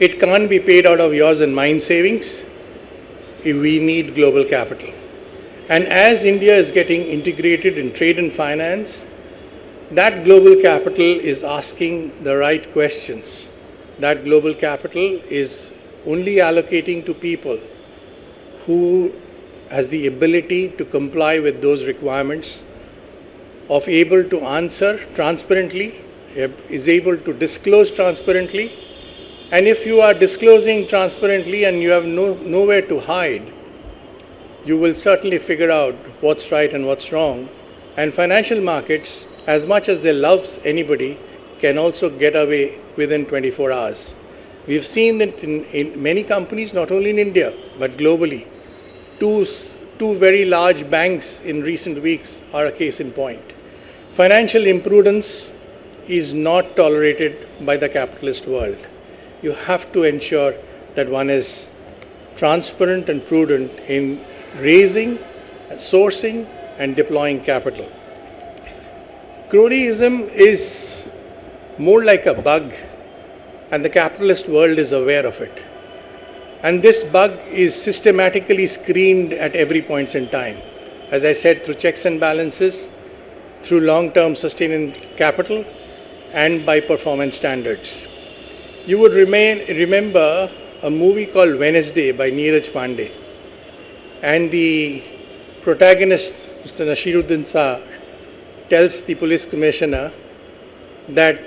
It can't be paid out of yours and mine savings. We need global capital. And as India is getting integrated in trade and finance, that global capital is asking the right questions. That global capital is only allocating to people who has the ability to comply with those requirements, of able to answer transparently, is able to disclose transparently. And if you are disclosing transparently and you have nowhere to hide, you will certainly figure out what's right and what's wrong. And financial markets, as much as they love anybody, can also get away within 24 hours. We've seen that in many companies, not only in India, but globally. Two very large banks in recent weeks are a case in point. Financial imprudence is not tolerated by the capitalist world. You have to ensure that one is transparent and prudent in raising, sourcing, and deploying capital. Cronyism is more like a bug, and the capitalist world is aware of it. And this bug is systematically screened at every point in time. As I said, through checks and balances, through long-term sustaining capital, and by performance standards. You would remember a movie called Wednesday by Neeraj Pandey. And the protagonist, Mr. Nashiruddin Shah, tells the police commissioner that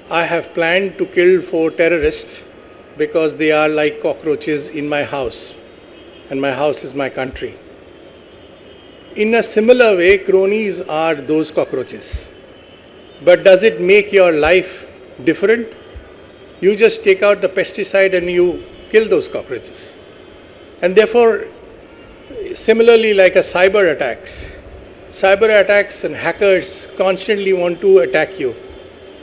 I have planned to kill 4 terrorists because they are like cockroaches in my house, and my house is my country. In a similar way, cronies are those cockroaches. But does it make your life different? You just take out the pesticide and you kill those cockroaches. And therefore, similarly, like a cyber attacks and hackers constantly want to attack you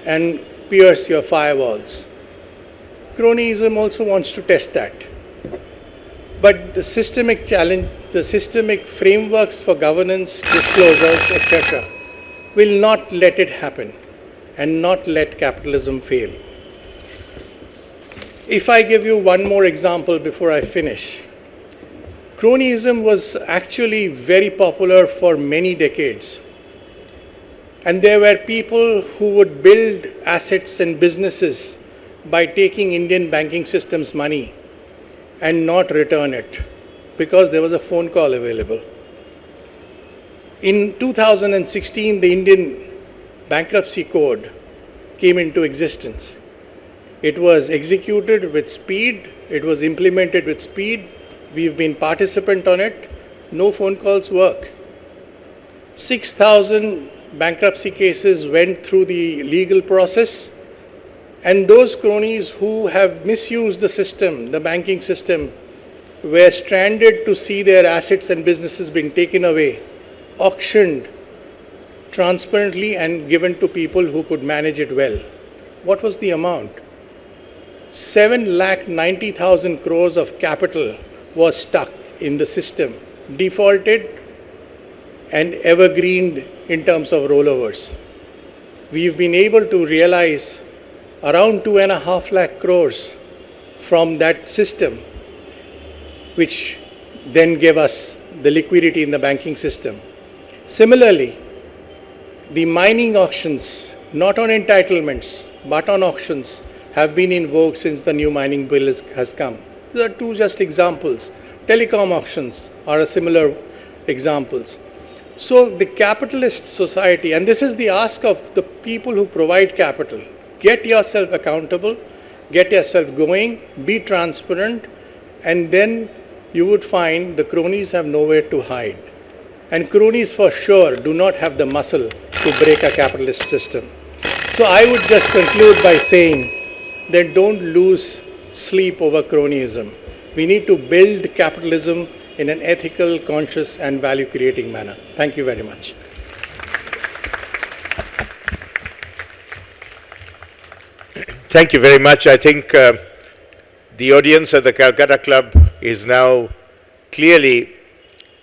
and pierce your firewalls. Cronyism also wants to test that. But the systemic challenge, the systemic frameworks for governance, disclosures, etc., will not let it happen and not let capitalism fail. If I give you one more example before I finish, cronyism was actually very popular for many decades. And there were people who would build assets and businesses by taking Indian banking system's money and not return it because there was a phone call available. In 2016, the Indian Bankruptcy Code came into existence. It was executed with speed, it was implemented with speed, we've been participant on it, no phone calls work. 6,000 bankruptcy cases went through the legal process, and those cronies who have misused the system, the banking system, were stranded to see their assets and businesses being taken away, auctioned transparently and given to people who could manage it well. What was the amount? 7,90,000 crores of capital was stuck in the system, defaulted and evergreened in terms of rollovers. We've been able to realize around 2.5 lakh crores from that system, which then gave us the liquidity in the banking system. Similarly, the mining auctions, not on entitlements, but on auctions, have been in vogue since the new mining bill has come. These are two just examples. Telecom auctions are a similar examples. So the capitalist society, and this is the ask of the people who provide capital, get yourself accountable, get yourself going, be transparent, and then you would find the cronies have nowhere to hide. And cronies for sure do not have the muscle to break a capitalist system. So I would just conclude by saying that don't lose sleep over cronyism. We need to build capitalism in an ethical, conscious, and value-creating manner. Thank you very much. Thank you very much. I think the audience at the Calcutta Club is now clearly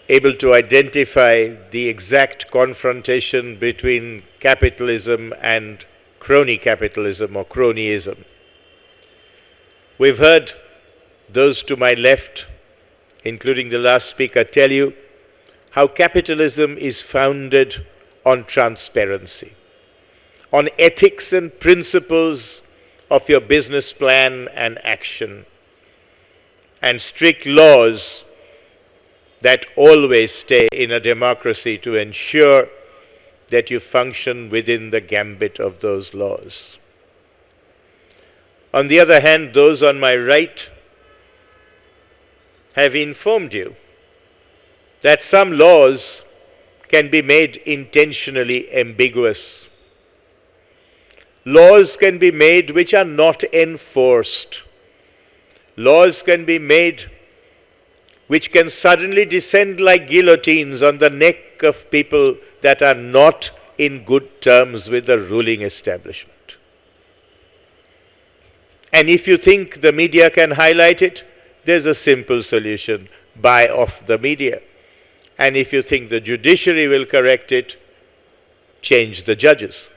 able to identify the exact confrontation between capitalism and crony capitalism or cronyism. We've heard those to my left, including the last speaker, tell you how capitalism is founded on transparency, on ethics and principles of your business plan and action, and strict laws that always stay in a democracy to ensure that you function within the gambit of those laws. On the other hand, those on my right have informed you that some laws can be made intentionally ambiguous. Laws can be made which are not enforced. Laws can be made which can suddenly descend like guillotines on the neck of people that are not in good terms with the ruling establishment. And if you think the media can highlight it, there's a simple solution: buy off the media. And if you think the judiciary will correct it, change the judges.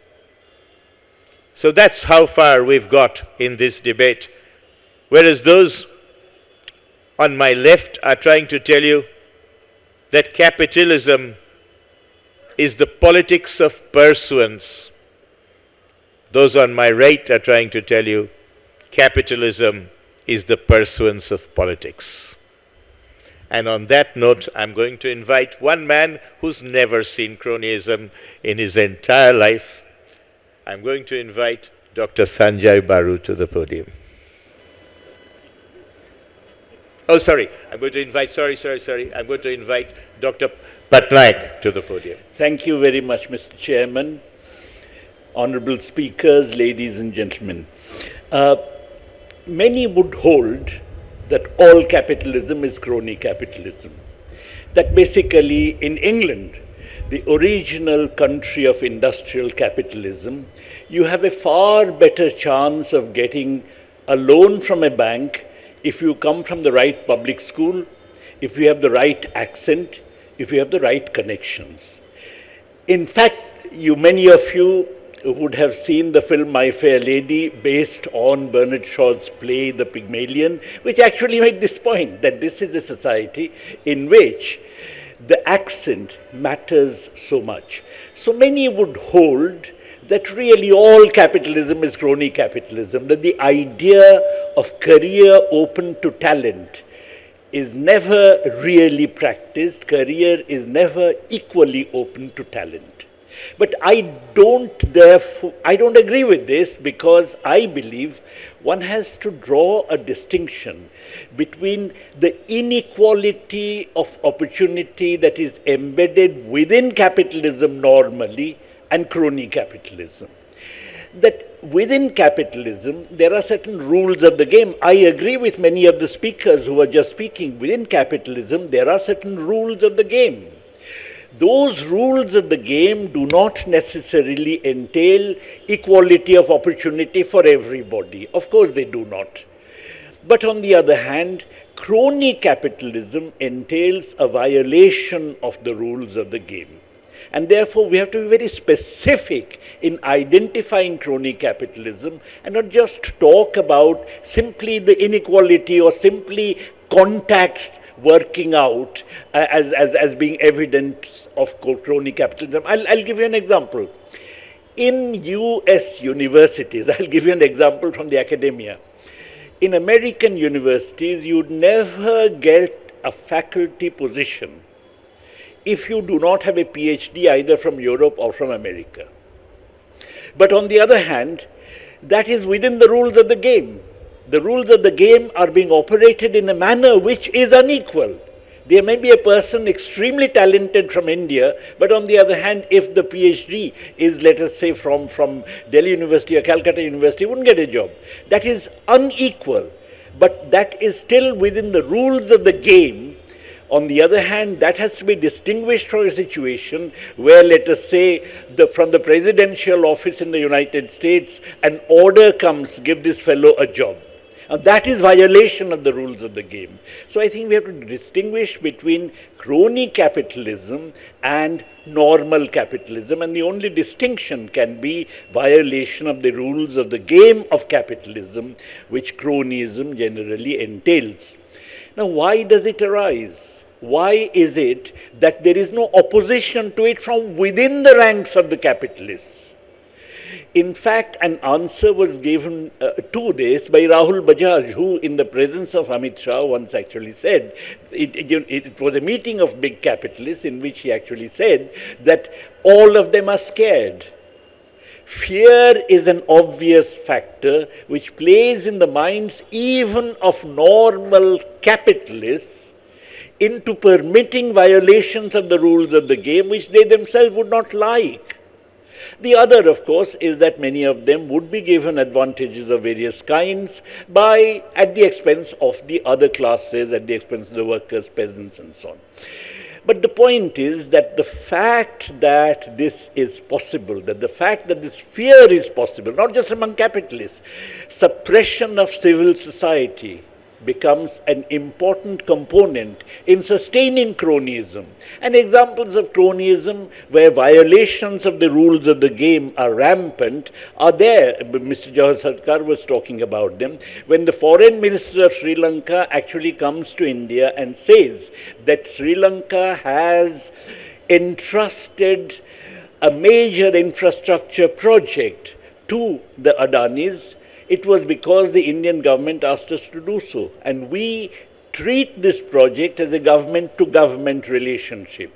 So that's how far we've got in this debate. Whereas those on my left are trying to tell you that capitalism is the politics of pursuance. Those on my right are trying to tell you capitalism is the pursuance of politics. And on that note, I'm going to invite one man who's never seen cronyism in his entire life. I'm going to invite Dr. Sanjay Baru to the podium. Oh, sorry. I'm going to invite, I'm going to invite Dr. Patnaik to the podium. Thank you very much, Mr. Chairman. Honorable speakers, ladies and gentlemen. Many would hold that all capitalism is crony capitalism. That basically in England, the original country of industrial capitalism, you have a far better chance of getting a loan from a bank if you come from the right public school, if you have the right accent, if you have the right connections. In fact, many of you would have seen the film My Fair Lady, based on Bernard Shaw's play The Pygmalion, which actually made this point, that this is a society in which the accent matters so much. So many would hold that really all capitalism is crony capitalism, that the idea of career open to talent is never really practiced, career is never equally open to talent. But I don't agree with this, because I believe one has to draw a distinction between the inequality of opportunity that is embedded within capitalism normally and crony capitalism. That within capitalism, there are certain rules of the game. I agree with many of the speakers who were just speaking. Within capitalism, there are certain rules of the game. Those rules of the game do not necessarily entail equality of opportunity for everybody. Of course they do not. But on the other hand, crony capitalism entails a violation of the rules of the game. And therefore we have to be very specific in identifying crony capitalism and not just talk about simply the inequality or simply contacts working out as being evidence of crony capitalism. I'll give you an example. In US universities, I'll give you an example from the academia. In American universities, you'd never get a faculty position if you do not have a PhD either from Europe or from America. But on the other hand, that is within the rules of the game. The rules of the game are being operated in a manner which is unequal. There may be a person extremely talented from India, but on the other hand, if the PhD is, let us say, from Delhi University or Calcutta University, he wouldn't get a job. That is unequal, but that is still within the rules of the game, On the other hand, that has to be distinguished from a situation where, let us say, from the presidential office in the United States, an order comes, give this fellow a job. Now, that is violation of the rules of the game. So I think we have to distinguish between crony capitalism and normal capitalism, and the only distinction can be violation of the rules of the game of capitalism, which cronyism generally entails. Now, why does it arise? Why is it that there is no opposition to it from within the ranks of the capitalists? In fact, an answer was given to this by Rahul Bajaj, who in the presence of Amit Shah once actually said, it was a meeting of big capitalists in which he actually said that all of them are scared. Fear is an obvious factor which plays in the minds even of normal capitalists into permitting violations of the rules of the game which they themselves would not like. The other, of course, is that many of them would be given advantages of various kinds at the expense of the other classes, at the expense of the workers, peasants, and so on. But the point is that the fact that this is possible, that the fact that this fear is possible, not just among capitalists, suppression of civil society becomes an important component in sustaining cronyism. And examples of cronyism where violations of the rules of the game are rampant are there. Mr. Jawahar Sarkar was talking about them. When the foreign minister of Sri Lanka actually comes to India and says that Sri Lanka has entrusted a major infrastructure project to the Adanis, it was because the Indian government asked us to do so. And we treat this project as a government-to-government relationship.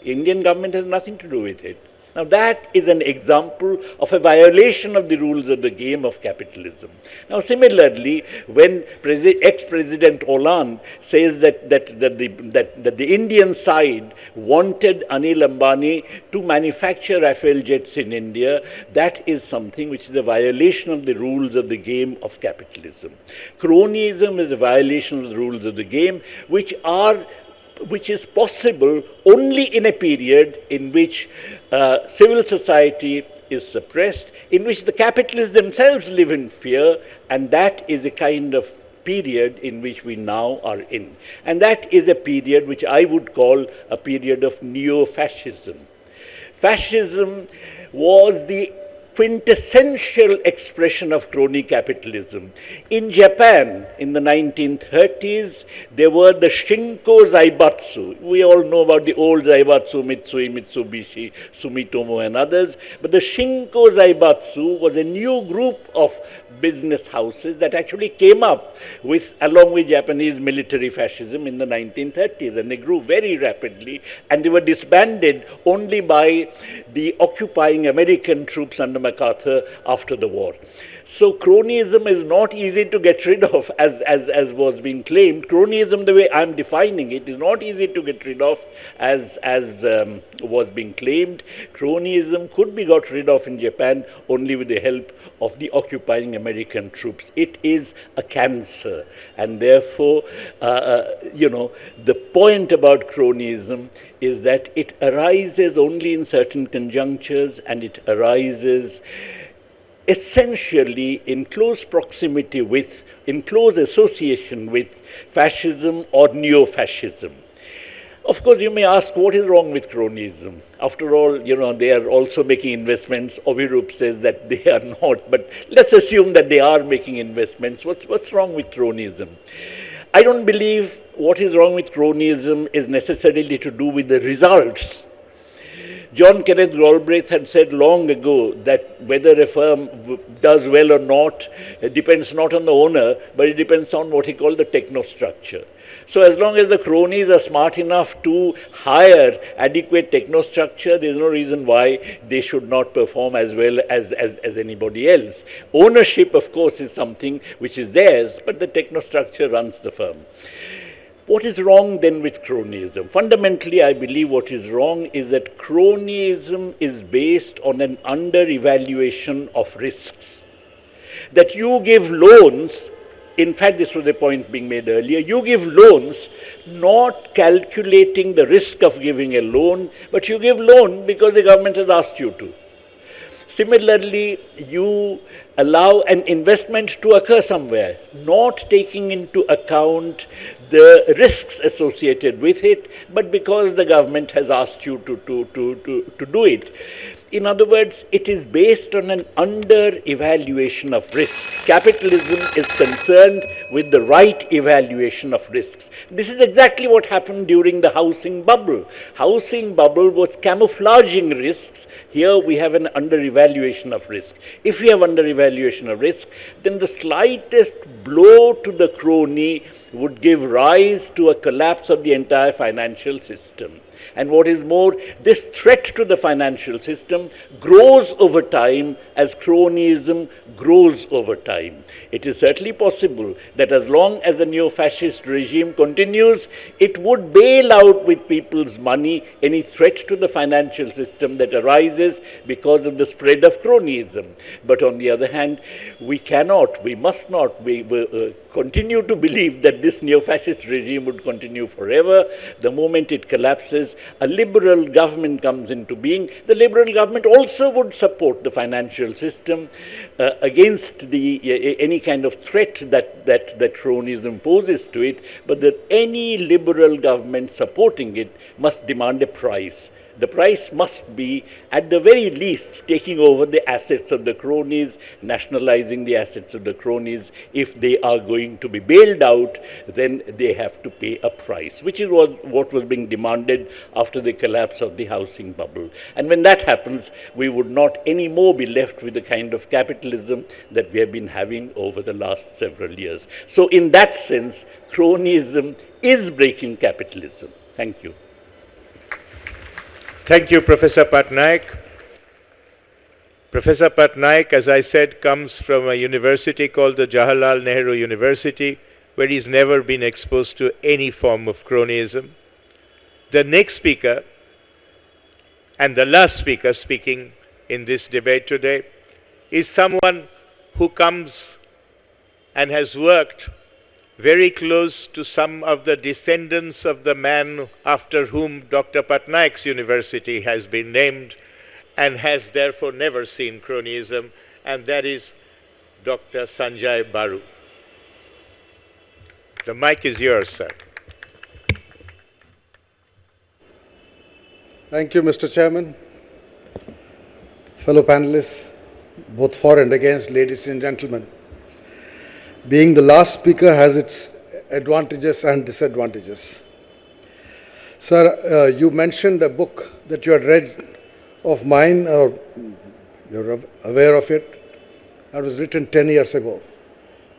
Indian government has nothing to do with it. Now that is an example of a violation of the rules of the game of capitalism. Now similarly, when ex-President Hollande says that the Indian side wanted Anil Ambani to manufacture Rafale jets in India, that is something which is a violation of the rules of the game of capitalism. Cronyism is a violation of the rules of the game, which is possible only in a period in which civil society is suppressed, in which the capitalists themselves live in fear, and that is a kind of period in which we now are in. And that is a period which I would call a period of neo-fascism. Fascism was the quintessential expression of crony capitalism. In Japan, in the 1930s, there were the Shinko Zaibatsu. We all know about the old Zaibatsu, Mitsui, Mitsubishi, Sumitomo and others. But the Shinko Zaibatsu was a new group of business houses that actually came up along with Japanese military fascism in the 1930s. And they grew very rapidly, and they were disbanded only by the occupying American troops under MacArthur after the war. So cronyism is not easy to get rid of, as was being claimed. Cronyism, the way I'm defining it, is not easy to get rid of, as was being claimed. Cronyism could be got rid of in Japan only with the help of the occupying American troops. It is a cancer, and therefore, the point about cronyism is that it arises only in certain conjunctures, and it arises essentially in close proximity with, in close association with fascism or neo-fascism. Of course, you may ask, what is wrong with cronyism? After all, they are also making investments. Ovirup says that they are not, but let's assume that they are making investments. What's wrong with cronyism? I don't believe what is wrong with cronyism is necessarily to do with the results. John Kenneth Galbraith had said long ago that whether a firm does well or not depends not on the owner, but it depends on what he called the technostructure. So as long as the cronies are smart enough to hire adequate technostructure, there is no reason why they should not perform as well as anybody else. Ownership, of course, is something which is theirs, but the technostructure runs the firm. What is wrong then with cronyism? Fundamentally, I believe what is wrong is that cronyism is based on an under-evaluation of risks. That you give loans in fact, this was a point being made earlier, you give loans not calculating the risk of giving a loan, but you give loan because the government has asked you to. Similarly, you allow an investment to occur somewhere, not taking into account the risks associated with it, but because the government has asked you to do it. In other words, it is based on an under-evaluation of risk. Capitalism is concerned with the right evaluation of risks. This is exactly what happened during the housing bubble. Housing bubble was camouflaging risks. Here we have an under-evaluation of risk. If we have under-evaluation of risk, then the slightest blow to the crony would give rise to a collapse of the entire financial system. And what is more, this threat to the financial system grows over time as cronyism grows over time. It is certainly possible that as long as the neo-fascist regime continues, it would bail out with people's money any threat to the financial system that arises because of the spread of cronyism. But on the other hand, we must not continue to believe that this neo-fascist regime would continue forever. The moment it collapses, a liberal government comes into being. The liberal government also would support the financial system against any kind of threat that cronyism poses to it, but that any liberal government supporting it must demand a price. The price must be, at the very least, taking over the assets of the cronies, nationalizing the assets of the cronies. If they are going to be bailed out, then they have to pay a price, which is what was being demanded after the collapse of the housing bubble. And when that happens, we would not anymore be left with the kind of capitalism that we have been having over the last several years. So in that sense, cronyism is breaking capitalism. Thank you. Thank you, Professor Patnaik. Professor Patnaik, as I said, comes from a university called the Jawaharlal Nehru University, where he's never been exposed to any form of cronyism. The next speaker, and the last speaker speaking in this debate today, is someone who comes and has worked very close to some of the descendants of the man after whom Dr. Patnaik's university has been named, and has therefore never seen cronyism, and that is Dr. Sanjay Baru. The mic is yours, sir. Thank you, Mr. Chairman. Fellow panelists, both for and against, ladies and gentlemen. Being the last speaker has its advantages and disadvantages. Sir, you mentioned a book that you had read of mine, or you're aware of it. That was written 10 years ago.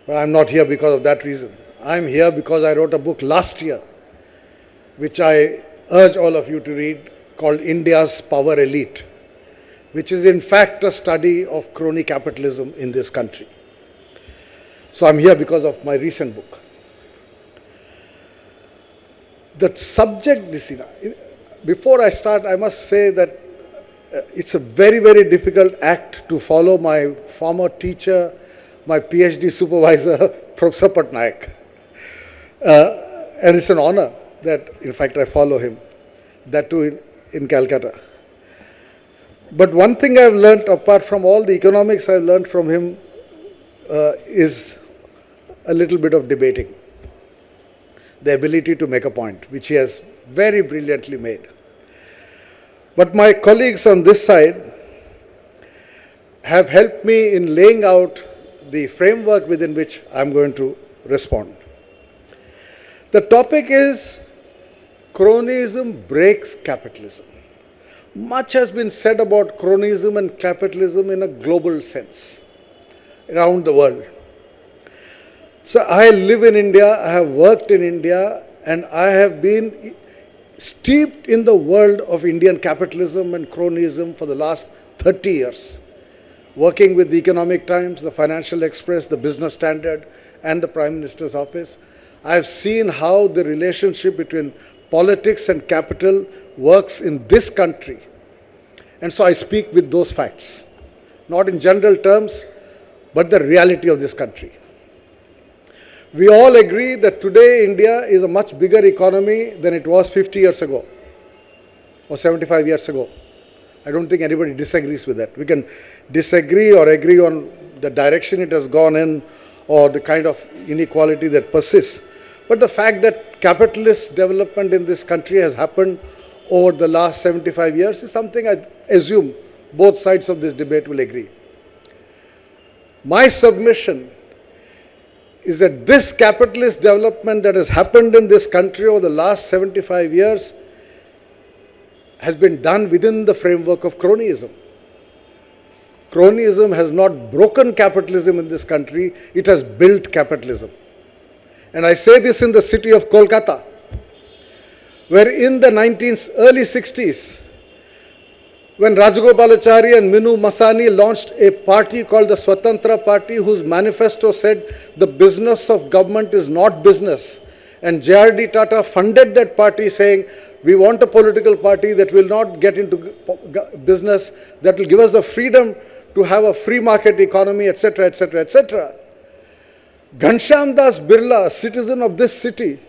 But I'm not here because of that reason. I'm here because I wrote a book last year, which I urge all of you to read, called India's Power Elite, which is in fact a study of crony capitalism in this country. So I'm here because of my recent book. The subject, before I start, I must say that it's a very, very difficult act to follow my former teacher, my PhD supervisor, Professor Patnaik. And it's an honor that, in fact, I follow him, that too in Calcutta. But one thing I've learned, apart from all the economics I've learned from him, is a little bit of debating. The ability to make a point, which he has very brilliantly made. But my colleagues on this side have helped me in laying out the framework within which I'm going to respond. The topic is cronyism breaks capitalism. Much has been said about cronyism and capitalism in a global sense around the world. So I live in India, I have worked in India, and I have been steeped in the world of Indian capitalism and cronyism for the last 30 years, working with the Economic Times, the Financial Express, the Business Standard, and the Prime Minister's office. I have seen how the relationship between politics and capital works in this country. And so I speak with those facts, not in general terms, but the reality of this country. We all agree that today India is a much bigger economy than it was 50 years ago or 75 years ago. I don't think anybody disagrees with that. We can disagree or agree on the direction it has gone in or the kind of inequality that persists. But the fact that capitalist development in this country has happened over the last 75 years is something I assume both sides of this debate will agree. My submission is that this capitalist development that has happened in this country over the last 75 years has been done within the framework of cronyism. Cronyism has not broken capitalism in this country, it has built capitalism. And I say this in the city of Kolkata, where in the early 60s, when Rajagopalachari and Minu Masani launched a party called the Swatantra Party, whose manifesto said the business of government is not business. And J.R.D. Tata funded that party saying, we want a political party that will not get into business, that will give us the freedom to have a free market economy, etc., etc., etc. Ghanshyam Das Birla, a citizen of this city,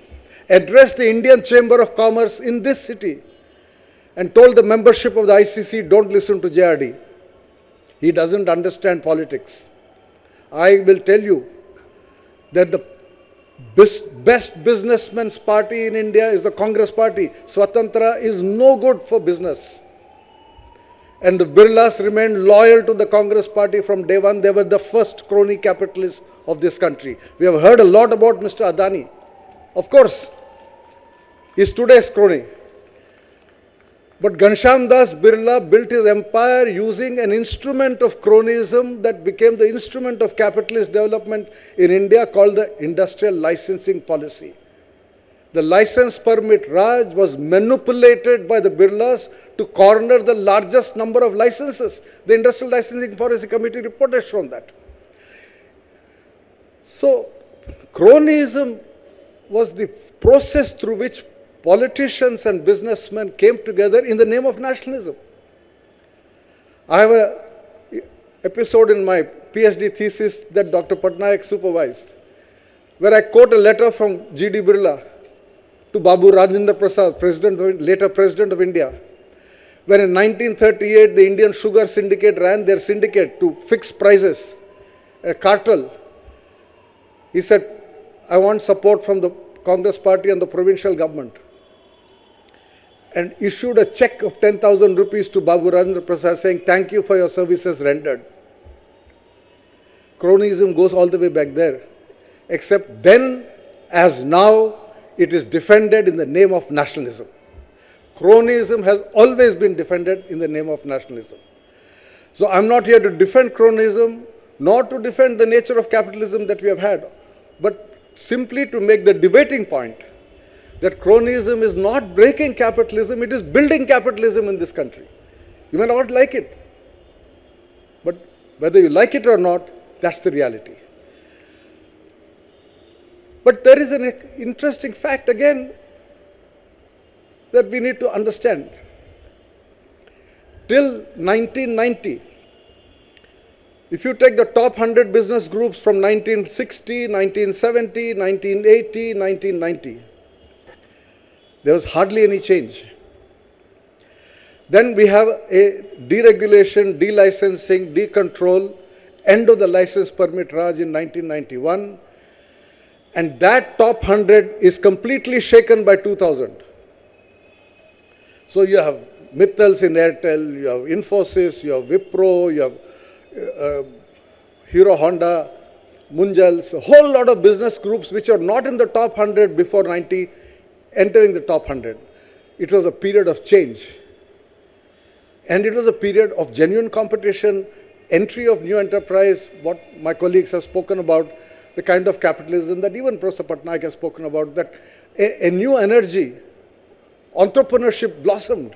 addressed the Indian Chamber of Commerce in this city and told the membership of the ICC, don't listen to JRD. He doesn't understand politics. I will tell you that the best businessman's party in India is the Congress party. Swatantra is no good for business. And the Birlas remained loyal to the Congress party from day one. They were the first crony capitalists of this country. We have heard a lot about Mr. Adani. Of course, he is today's crony. But Ghanshyam Das Birla built his empire using an instrument of cronyism that became the instrument of capitalist development in India called the industrial licensing policy. The license permit Raj was manipulated by the Birlas to corner the largest number of licenses. The Industrial Licensing Policy Committee report has shown that. So, cronyism was the process through which politicians and businessmen came together in the name of nationalism. I have an episode in my PhD thesis that Dr. Patnaik supervised, where I quote a letter from G.D. Birla to Babu Rajendra Prasad, later President of India, where in 1938 the Indian Sugar Syndicate ran their syndicate to fix prices, a cartel. He said, I want support from the Congress party and the provincial government, and issued a check of 10,000 rupees to Babu Rajendra Prasad saying, thank you for your services rendered. Cronyism goes all the way back there. Except then, as now, it is defended in the name of nationalism. Cronyism has always been defended in the name of nationalism. So I'm not here to defend cronyism, nor to defend the nature of capitalism that we have had, but simply to make the debating point that cronyism is not breaking capitalism, it is building capitalism in this country. You may not like it, but whether you like it or not, that's the reality. But there is an interesting fact again that we need to understand. Till 1990, if you take the top 100 business groups from 1960, 1970, 1980, 1990, there was hardly any change. Then we have a deregulation, delicensing, decontrol, end of the license permit Raj in 1991, and that top 100 is completely shaken by 2000. So you have Mittals in Airtel, you have Infosys, you have Wipro, you have Hero Honda, Munjals, a whole lot of business groups which are not in the top 100 before 90, entering the top 100. It was a period of change. And it was a period of genuine competition, entry of new enterprise, what my colleagues have spoken about, the kind of capitalism that even Professor Patnaik has spoken about, that a new energy, entrepreneurship blossomed.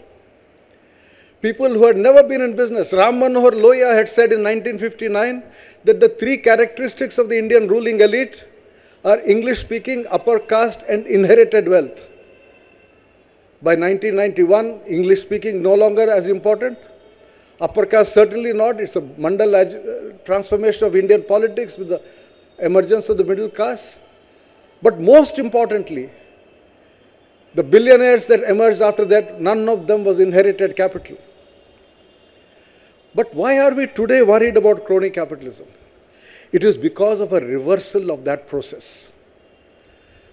People who had never been in business. Ram Manohar Lohia had said in 1959 that the three characteristics of the Indian ruling elite are English speaking, upper caste and inherited wealth. By 1991, English speaking no longer as important. Upper caste certainly not. It's a mandal transformation of Indian politics with the emergence of the middle caste. But most importantly, the billionaires that emerged after that, none of them was inherited capital. But why are we today worried about crony capitalism? It is because of a reversal of that process.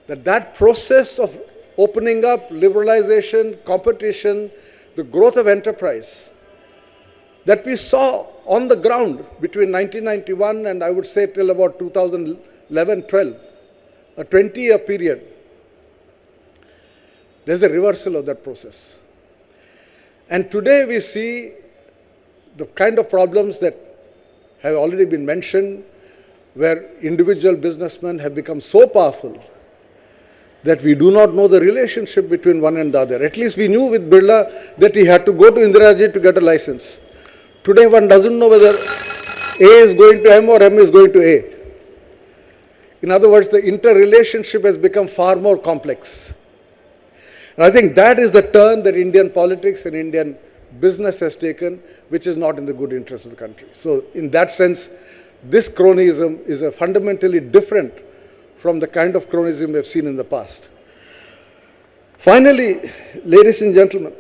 That process of opening up, liberalization, competition, the growth of enterprise that we saw on the ground between 1991 and I would say till about 2011-12, a 20-year period, there's a reversal of that process. And today we see the kind of problems that have already been mentioned, where individual businessmen have become so powerful that we do not know the relationship between one and the other. At least we knew with Birla that he had to go to Indiraji to get a license. Today one doesn't know whether A is going to M or M is going to A. In other words, the interrelationship has become far more complex. And I think that is the turn that Indian politics and Indian business has taken, which is not in the good interest of the country. So in that sense, this cronyism is a fundamentally different from the kind of cronyism we have seen in the past. Finally, ladies and gentlemen,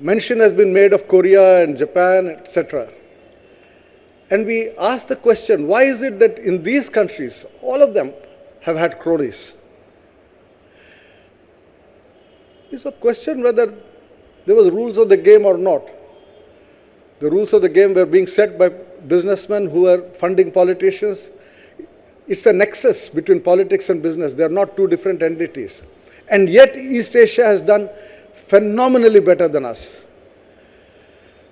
mention has been made of Korea and Japan, etc. And we ask the question, why is it that in these countries, all of them have had cronies? It's a question whether there was rules of the game or not. The rules of the game were being set by businessmen who were funding politicians. It's the nexus between politics and business. They are not two different entities. And yet East Asia has done phenomenally better than us.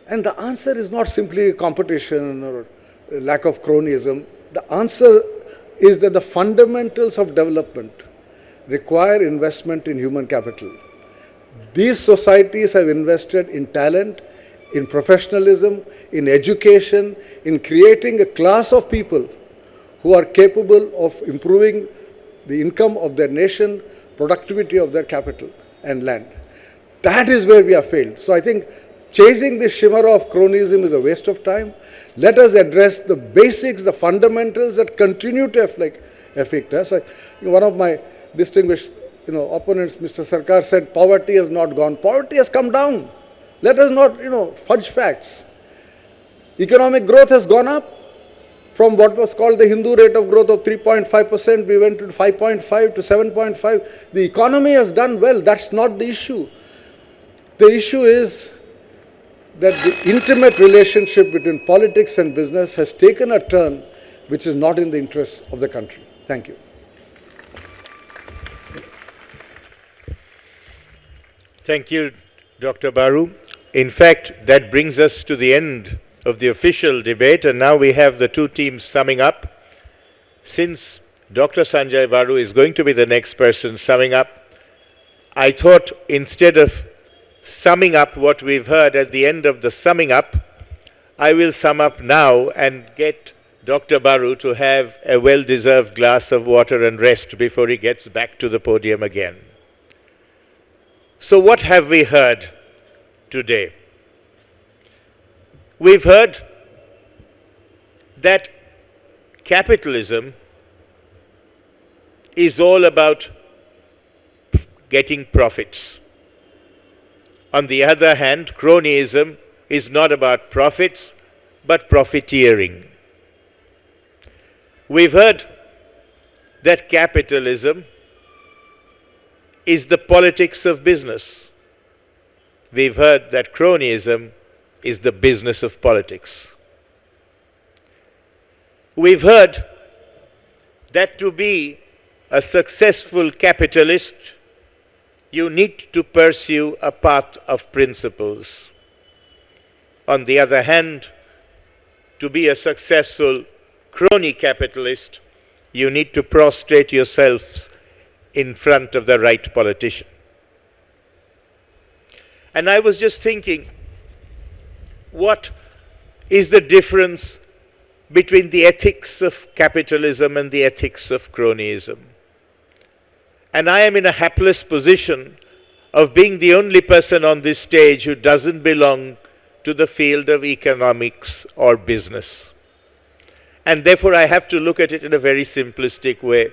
And the answer is not simply competition or lack of cronyism. The answer is that the fundamentals of development require investment in human capital. These societies have invested in talent, in professionalism, in education, in creating a class of people who are capable of improving the income of their nation, productivity of their capital and land. That is where we have failed. So I think chasing the shimmer of cronyism is a waste of time. Let us address the basics, the fundamentals that continue to affect us. One of my distinguished opponents, Mr. Sarkar, said poverty has not gone. Poverty has come down. Let us not, fudge facts. Economic growth has gone up from what was called the Hindu rate of growth of 3.5%. We went to 5.5 to 7.5. The economy has done well. That's not the issue. The issue is that the intimate relationship between politics and business has taken a turn which is not in the interest of the country. Thank you. Thank you, Dr. Baru. In fact, that brings us to the end of the official debate, and now we have the two teams summing up. Since Dr. Sanjay Baru is going to be the next person summing up, I thought instead of summing up what we've heard at the end of the summing up, I will sum up now and get Dr. Baru to have a well-deserved glass of water and rest before he gets back to the podium again. So what have we heard today? We've heard that capitalism is all about getting profits. On the other hand, cronyism is not about profits, but profiteering. We've heard that capitalism is the politics of business. We've heard that cronyism is the business of politics. We've heard that to be a successful capitalist, you need to pursue a path of principles. On the other hand, to be a successful crony capitalist, you need to prostrate yourselves in front of the right politician. And I was just thinking, what is the difference between the ethics of capitalism and the ethics of cronyism? And I am in a hapless position of being the only person on this stage who doesn't belong to the field of economics or business. And therefore, I have to look at it in a very simplistic way.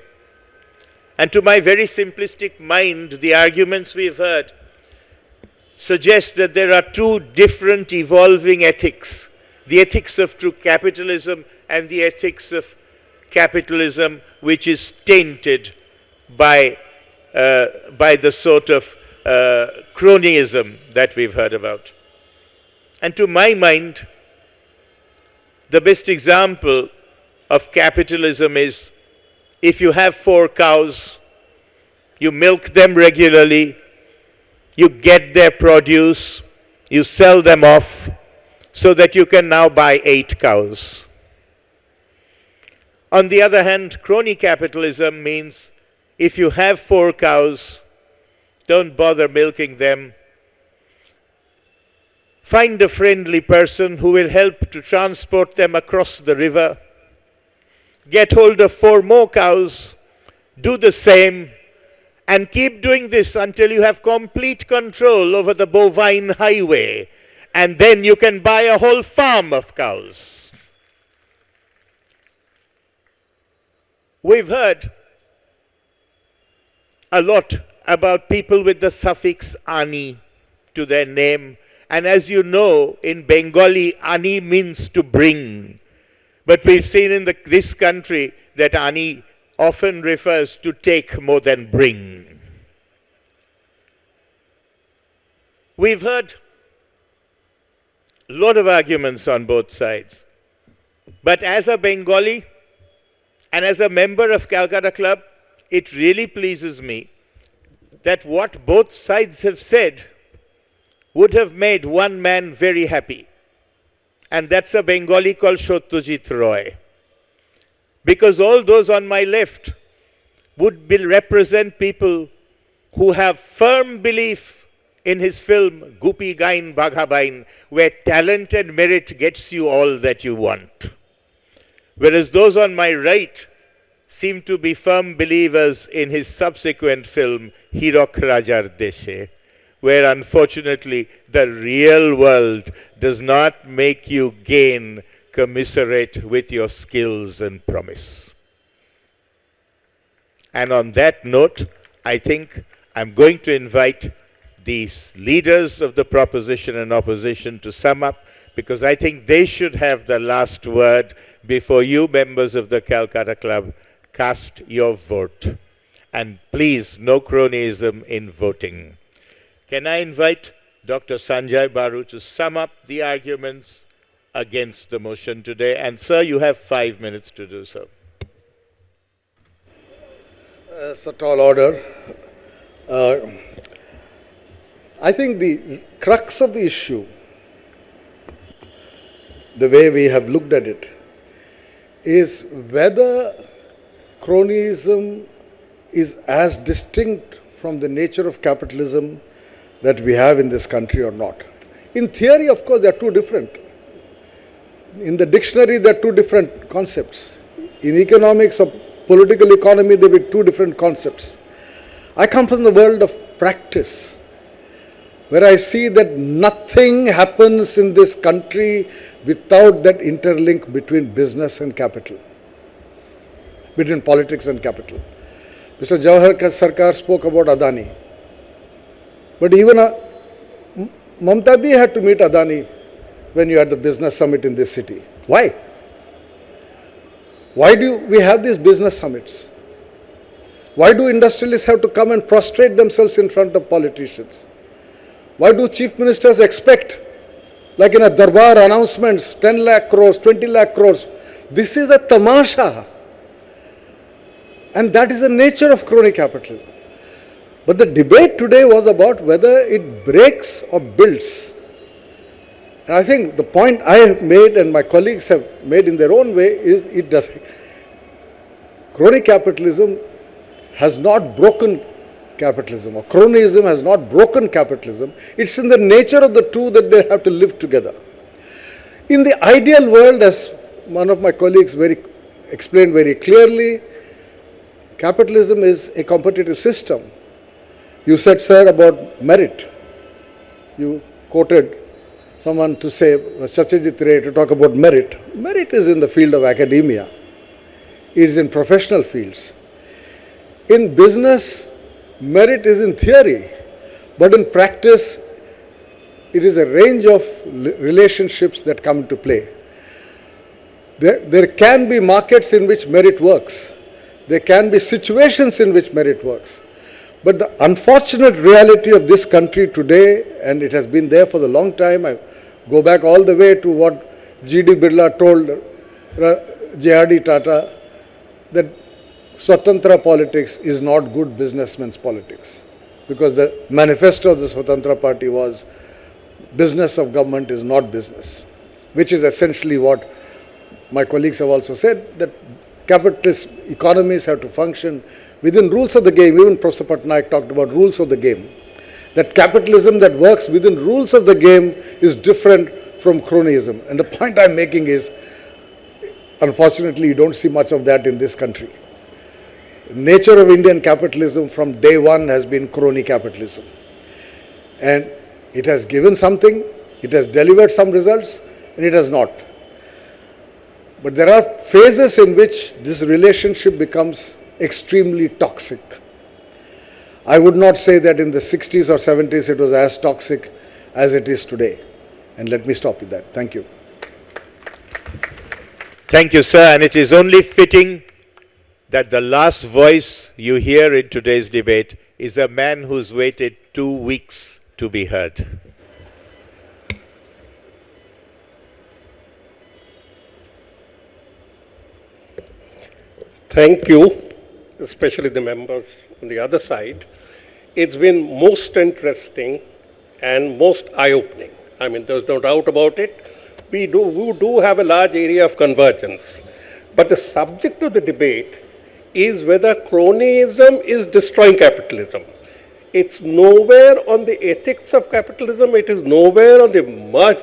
And to my very simplistic mind, the arguments we've heard suggest that there are two different evolving ethics: the ethics of true capitalism and the ethics of capitalism which is tainted by the sort of cronyism that we've heard about. And to my mind, the best example of capitalism is, if you have 4 cows, you milk them regularly, you get their produce, you sell them off, so that you can now buy 8 cows. On the other hand, crony capitalism means, if you have 4 cows, don't bother milking them. Find a friendly person who will help to transport them across the river. Get hold of 4 more cows, do the same, and keep doing this until you have complete control over the bovine highway, and then you can buy a whole farm of cows. We've heard a lot about people with the suffix ani to their name, and as you know, in Bengali, ani means to bring. But we've seen in this country that ani often refers to take more than bring. We've heard a lot of arguments on both sides. But as a Bengali and as a member of Calcutta Club, it really pleases me that what both sides have said would have made one man very happy. And that's a Bengali called Satyajit Roy. Because all those on my left would represent people who have firm belief in his film Gupi Gain Baghabain, where talent and merit gets you all that you want. Whereas those on my right seem to be firm believers in his subsequent film Hirok Rajar Deshe, where unfortunately the real world does not make you gain commiserate with your skills and promise. And on that note, I think I'm going to invite these leaders of the proposition and opposition to sum up, because I think they should have the last word before you, members of the Calcutta Club, cast your vote. And please, no cronyism in voting. Can I invite Dr. Sanjay Baru to sum up the arguments against the motion today? And sir, you have 5 minutes to do so. It's a tall order. I think the crux of the issue, the way we have looked at it, is whether cronyism is as distinct from the nature of capitalism that we have in this country or not. In theory, of course, they are two different. In the dictionary, they are two different concepts. In economics or political economy, there will be two different concepts. I come from the world of practice, where I see that nothing happens in this country without that interlink between business and capital, between politics and capital. Mr. Jawahar Sarkar spoke about Adani. But even Mamta Ji had to meet Adani when you had the business summit in this city. Why? Why do we have these business summits? Why do industrialists have to come and prostrate themselves in front of politicians? Why do chief ministers expect, like in a Darbar announcements, 10 lakh crores, 20 lakh crores? This is a tamasha. And that is the nature of crony capitalism. But the debate today was about whether it breaks or builds. And I think the point I have made and my colleagues have made in their own way is it does. Crony capitalism has not broken capitalism, or cronyism has not broken capitalism. It's in the nature of the two that they have to live together. In the ideal world, as one of my colleagues explained very clearly, capitalism is a competitive system. You said, sir, about merit. You quoted someone to say, Satyajit Ray, to talk about merit. Merit is in the field of academia. It is in professional fields. In business, merit is in theory, but in practice, it is a range of relationships that come into play. There can be markets in which merit works. There can be situations in which merit works. But the unfortunate reality of this country today, and it has been there for a long time, I go back all the way to what G.D. Birla told J.R.D. Tata, that Swatantra politics is not good businessman's politics. Because the manifesto of the Swatantra Party was, business of government is not business, which is essentially what my colleagues have also said, that capitalist economies have to function within rules of the game. Even Professor Patnaik talked about rules of the game. That capitalism that works within rules of the game is different from cronyism. And the point I'm making is, unfortunately, you don't see much of that in this country. The nature of Indian capitalism from day one has been crony capitalism. And it has given something, it has delivered some results, and it has not. But there are phases in which this relationship becomes extremely toxic. I would not say that in the 60s or 70s it was as toxic as it is today. And let me stop with that. Thank you. Thank you, sir. And it is only fitting that the last voice you hear in today's debate is a man who's waited 2 weeks to be heard. Thank you, especially the members on the other side. It's been most interesting and most eye-opening. I mean, there's no doubt about it. We do have a large area of convergence. But the subject of the debate is whether cronyism is destroying capitalism. It's nowhere on the ethics of capitalism. It is nowhere on the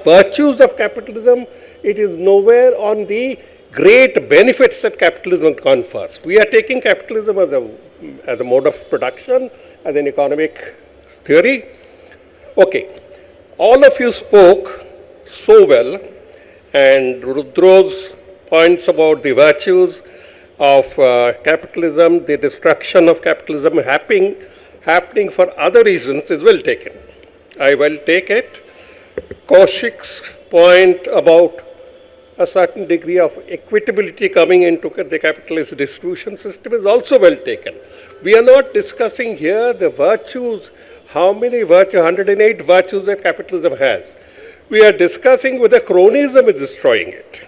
virtues of capitalism. It is nowhere on the great benefits that capitalism confers. We are taking capitalism as a mode of production, as an economic theory. Okay, all of you spoke so well, and Rudro's points about the virtues of capitalism, the destruction of capitalism happening for other reasons is well taken. I will take it. Kaushik's point about a certain degree of equitability coming into the capitalist distribution system is also well taken. We are not discussing here the virtues, how many virtues, 108 virtues that capitalism has. We are discussing whether cronyism is destroying it.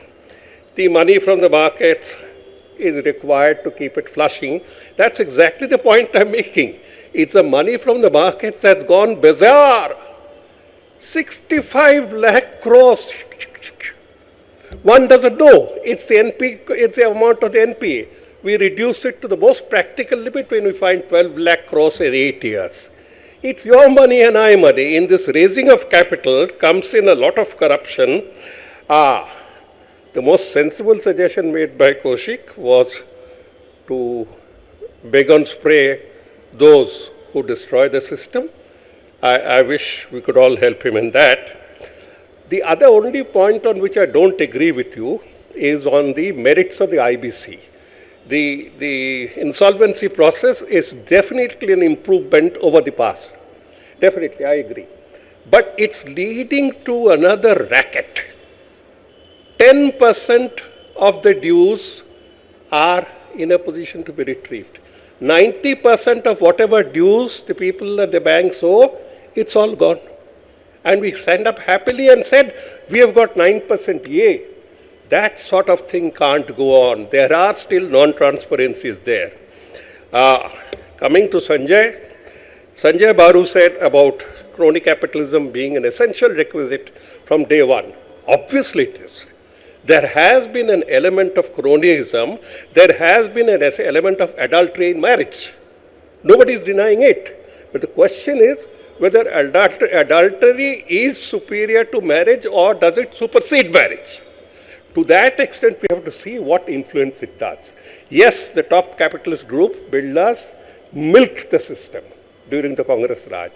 The money from the markets is required to keep it flushing. That's exactly the point I'm making. It's the money from the markets that's gone bizarre. 65 lakh crores. One doesn't know. It's the it's the amount of the NPA. We reduce it to the most practical limit when we find 12 lakh crores in 8 years. It's your money and my money. In this raising of capital comes in a lot of corruption. The most sensible suggestion made by Kaushik was to beg and spray those who destroy the system. I wish we could all help him in that. The other only point on which I don't agree with you is on the merits of the IBC. The insolvency process is definitely an improvement over the past. Definitely, I agree. But it's leading to another racket. 10% of the dues are in a position to be retrieved. 90% of whatever dues the people at the banks owe, it's all gone. And we stand up happily and said, we have got 9%, yay. That sort of thing can't go on. There are still non-transparencies there. Coming to Sanjay Baru said about crony capitalism being an essential requisite from day one. Obviously it is. There has been an element of cronyism. There has been an element of adultery in marriage. Nobody is denying it. But the question is whether adultery is superior to marriage or does it supersede marriage. To that extent, we have to see what influence it does. Yes, the top capitalist group, Birlas, milked the system during the Congress Raj.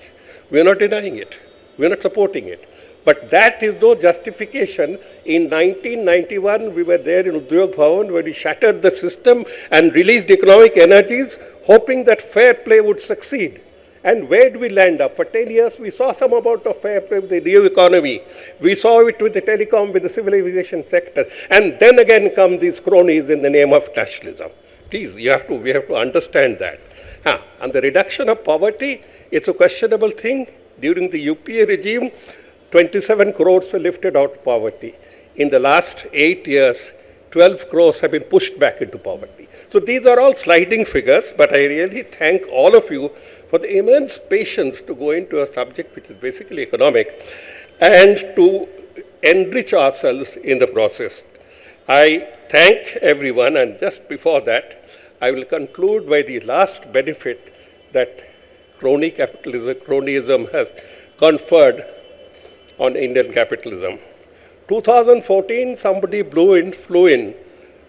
We are not denying it. We are not supporting it. But that is no justification. In 1991, we were there in Udyog Bhavan where we shattered the system and released economic energies, hoping that fair play would succeed. And where do we land up? For 10 years, we saw some amount of fair play with the new economy. We saw it with the telecom, with the civil aviation sector. And then again come these cronies in the name of nationalism. Please, we have to understand that. And the reduction of poverty, it's a questionable thing. During the UPA regime, 27 crores were lifted out of poverty. In the last 8 years, 12 crores have been pushed back into poverty. So these are all sliding figures, but I really thank all of you for the immense patience to go into a subject which is basically economic and to enrich ourselves in the process. I thank everyone, and just before that, I will conclude by the last benefit that cronyism has conferred on Indian capitalism. 2014, somebody flew in,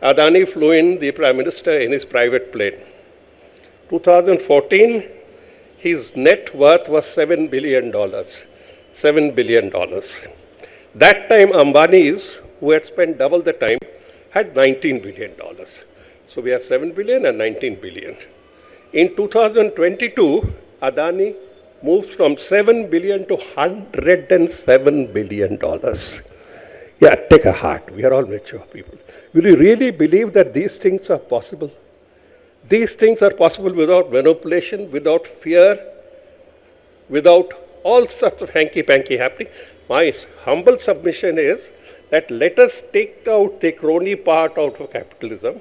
Adani flew in, the Prime Minister, in his private plane. 2014, his net worth was $7 billion. $7 billion. That time, Ambani's, who had spent double the time, had $19 billion. So we have 7 billion and 19 billion. In 2022, Adani moves from 7 billion to $107 billion. Yeah, take a heart. We are all mature people. Will you really believe that these things are possible? These things are possible without manipulation, without fear, without all sorts of hanky-panky happening. My humble submission is that let us take out the crony part out of capitalism.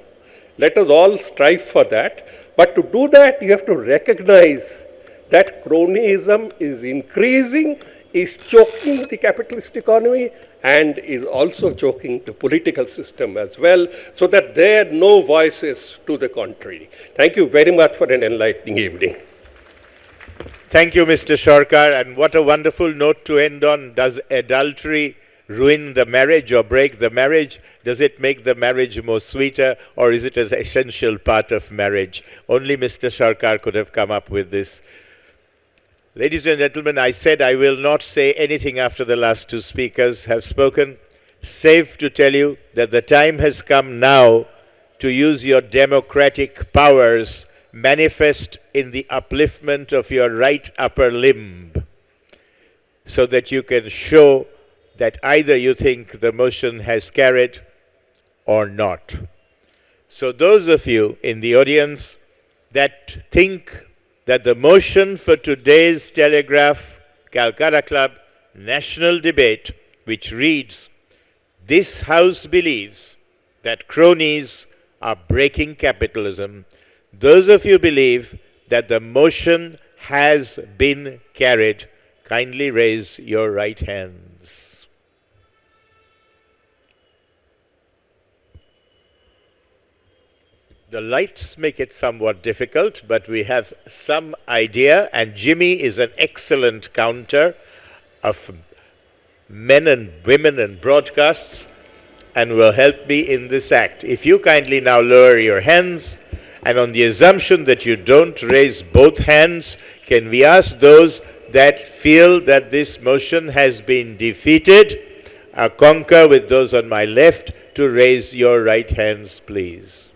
Let us all strive for that. But to do that, you have to recognize that cronyism is increasing, is choking the capitalist economy, and is also choking the political system as well, so that there are no voices to the contrary. Thank you very much for an enlightening evening. Thank you, Mr. Sarkar. And what a wonderful note to end on. Does adultery ruin the marriage or break the marriage? Does it make the marriage more sweeter, or is it an essential part of marriage? Only Mr. Sarkar could have come up with this. Ladies and gentlemen, I said I will not say anything after the last two speakers have spoken. Safe to tell you that the time has come now to use your democratic powers manifest in the upliftment of your right upper limb, so that you can show that either you think the motion has carried or not. So those of you in the audience that think that the motion for today's Telegraph Calcutta Club National Debate, which reads, "This House believes that cronies are breaking capitalism," those of you believe that the motion has been carried, kindly raise your right hands. The lights make it somewhat difficult, but we have some idea, and Jimmy is an excellent counter of men and women and broadcasts and will help me in this act. If you kindly now lower your hands, and on the assumption that you don't raise both hands, can we ask those that feel that this motion has been defeated, I concur with those on my left, to raise your right hands, please.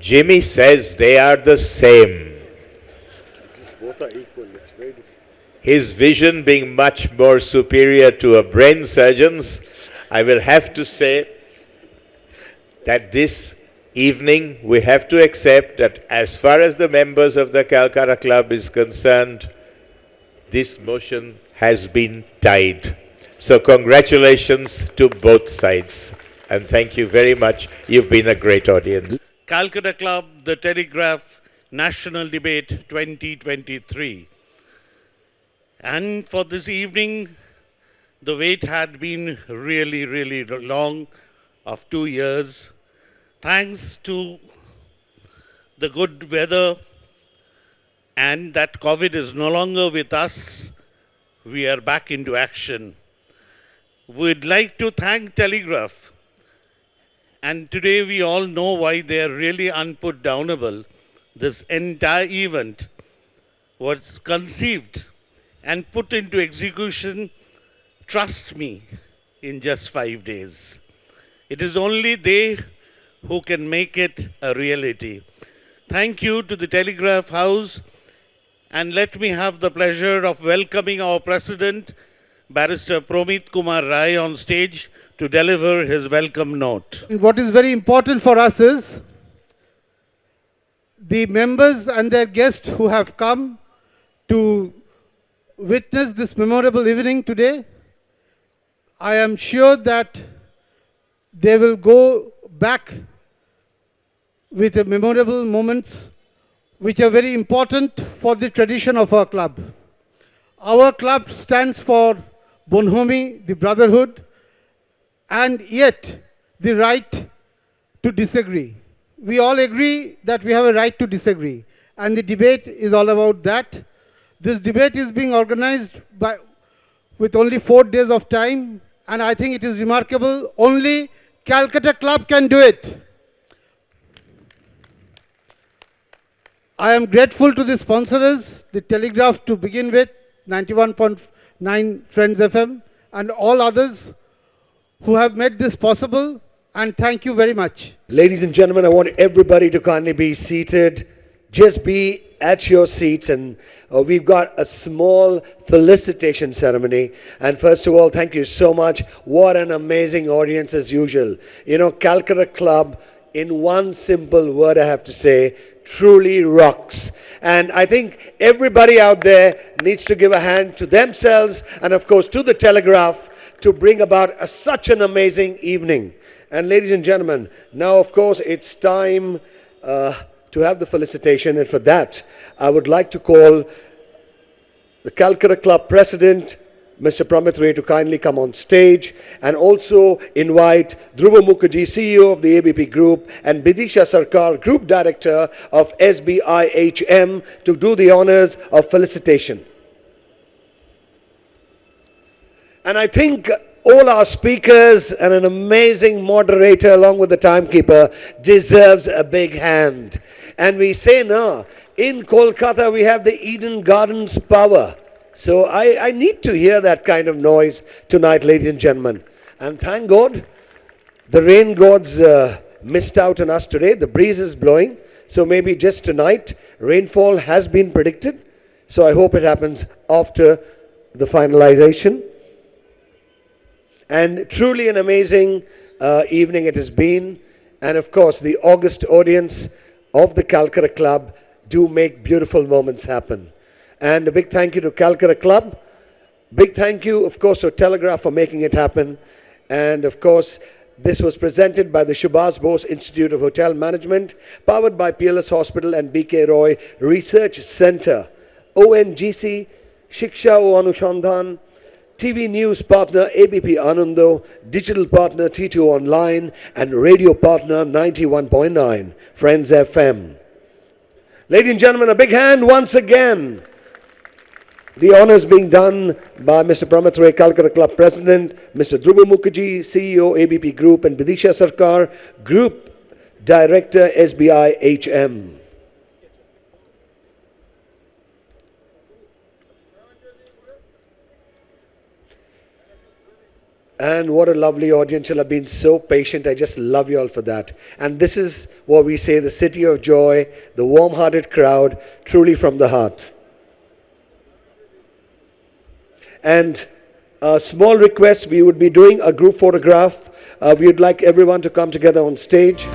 Jimmy says they are the same. Both are equal. It's very difficult. His vision being much more superior to a brain surgeon's, I will have to say that this evening we have to accept that as far as the members of the Calcutta Club is concerned, this motion has been tied. So congratulations to both sides. And thank you very much. You've been a great audience. Calcutta Club, the Telegraph National Debate 2023. And for this evening, the wait had been really, really long of 2 years. Thanks to the good weather and that COVID is no longer with us, we are back into action. We'd like to thank Telegraph. And today we all know why they are really unputdownable. This entire event was conceived and put into execution, trust me, in just 5 days. It is only they who can make it a reality. Thank you to the Telegraph House, and let me have the pleasure of welcoming our President, Barrister Promit Kumar Rai, on stage to deliver his welcome note. What is very important for us is the members and their guests who have come to witness this memorable evening today. I am sure that they will go back with the memorable moments which are very important for the tradition of our club. Our club stands for bonhomie, the brotherhood, and yet the right to disagree. We all agree that we have a right to disagree, and the debate is all about that. This debate is being organized with only 4 days of time, and I think it is remarkable. Only Calcutta Club can do it. I am grateful to the sponsors, the Telegraph to begin with, 91.9 Friends FM, and all others who have made this possible, and thank you very much. Ladies and gentlemen, I want everybody to kindly be seated. Just be at your seats, and we've got a small felicitation ceremony. And first of all, thank you so much. What an amazing audience as usual. You know, Calcutta Club, in one simple word I have to say, truly rocks. And I think everybody out there needs to give a hand to themselves and of course to the Telegraph to bring about such an amazing evening. And ladies and gentlemen, now of course it's time to have the felicitation, and for that I would like to call the Calcutta Club President, Mr. Pramit Ray, to kindly come on stage, and also invite Dhruva Mukherjee, CEO of the ABP Group, and Bidisha Sarkar, Group Director of SBIHM, to do the honors of felicitation. And I think all our speakers and an amazing moderator along with the timekeeper deserves a big hand. And we say now, in Kolkata we have the Eden Gardens power. So I need to hear that kind of noise tonight, ladies and gentlemen. And thank God, the rain gods missed out on us today. The breeze is blowing. So maybe just tonight, rainfall has been predicted. So I hope it happens after the finalization. And truly an amazing evening it has been. And of course, the august audience of the Calcutta Club do make beautiful moments happen. And a big thank you to Calcutta Club. Big thank you, of course, to Telegraph for making it happen. And of course, this was presented by the Subhas Bose Institute of Hotel Management, powered by PLS Hospital and BK Roy Research Center. ONGC, Shiksha O Anushandhan, TV news partner ABP Ananda, digital partner T2 Online, and radio partner 91.9 Friends FM. Ladies and gentlemen, a big hand once again. The honors being done by Mr. Pramit Ray, Calcutta Club President, Mr. Dhruva Mukherjee, CEO ABP Group, and Bidisha Sarkar, Group Director SBIHM. And what a lovely audience. You'll have been so patient. I just love you all for that. And this is what we say, the city of joy, the warm-hearted crowd, truly from the heart. And a small request, we would be doing a group photograph. We would like everyone to come together on stage.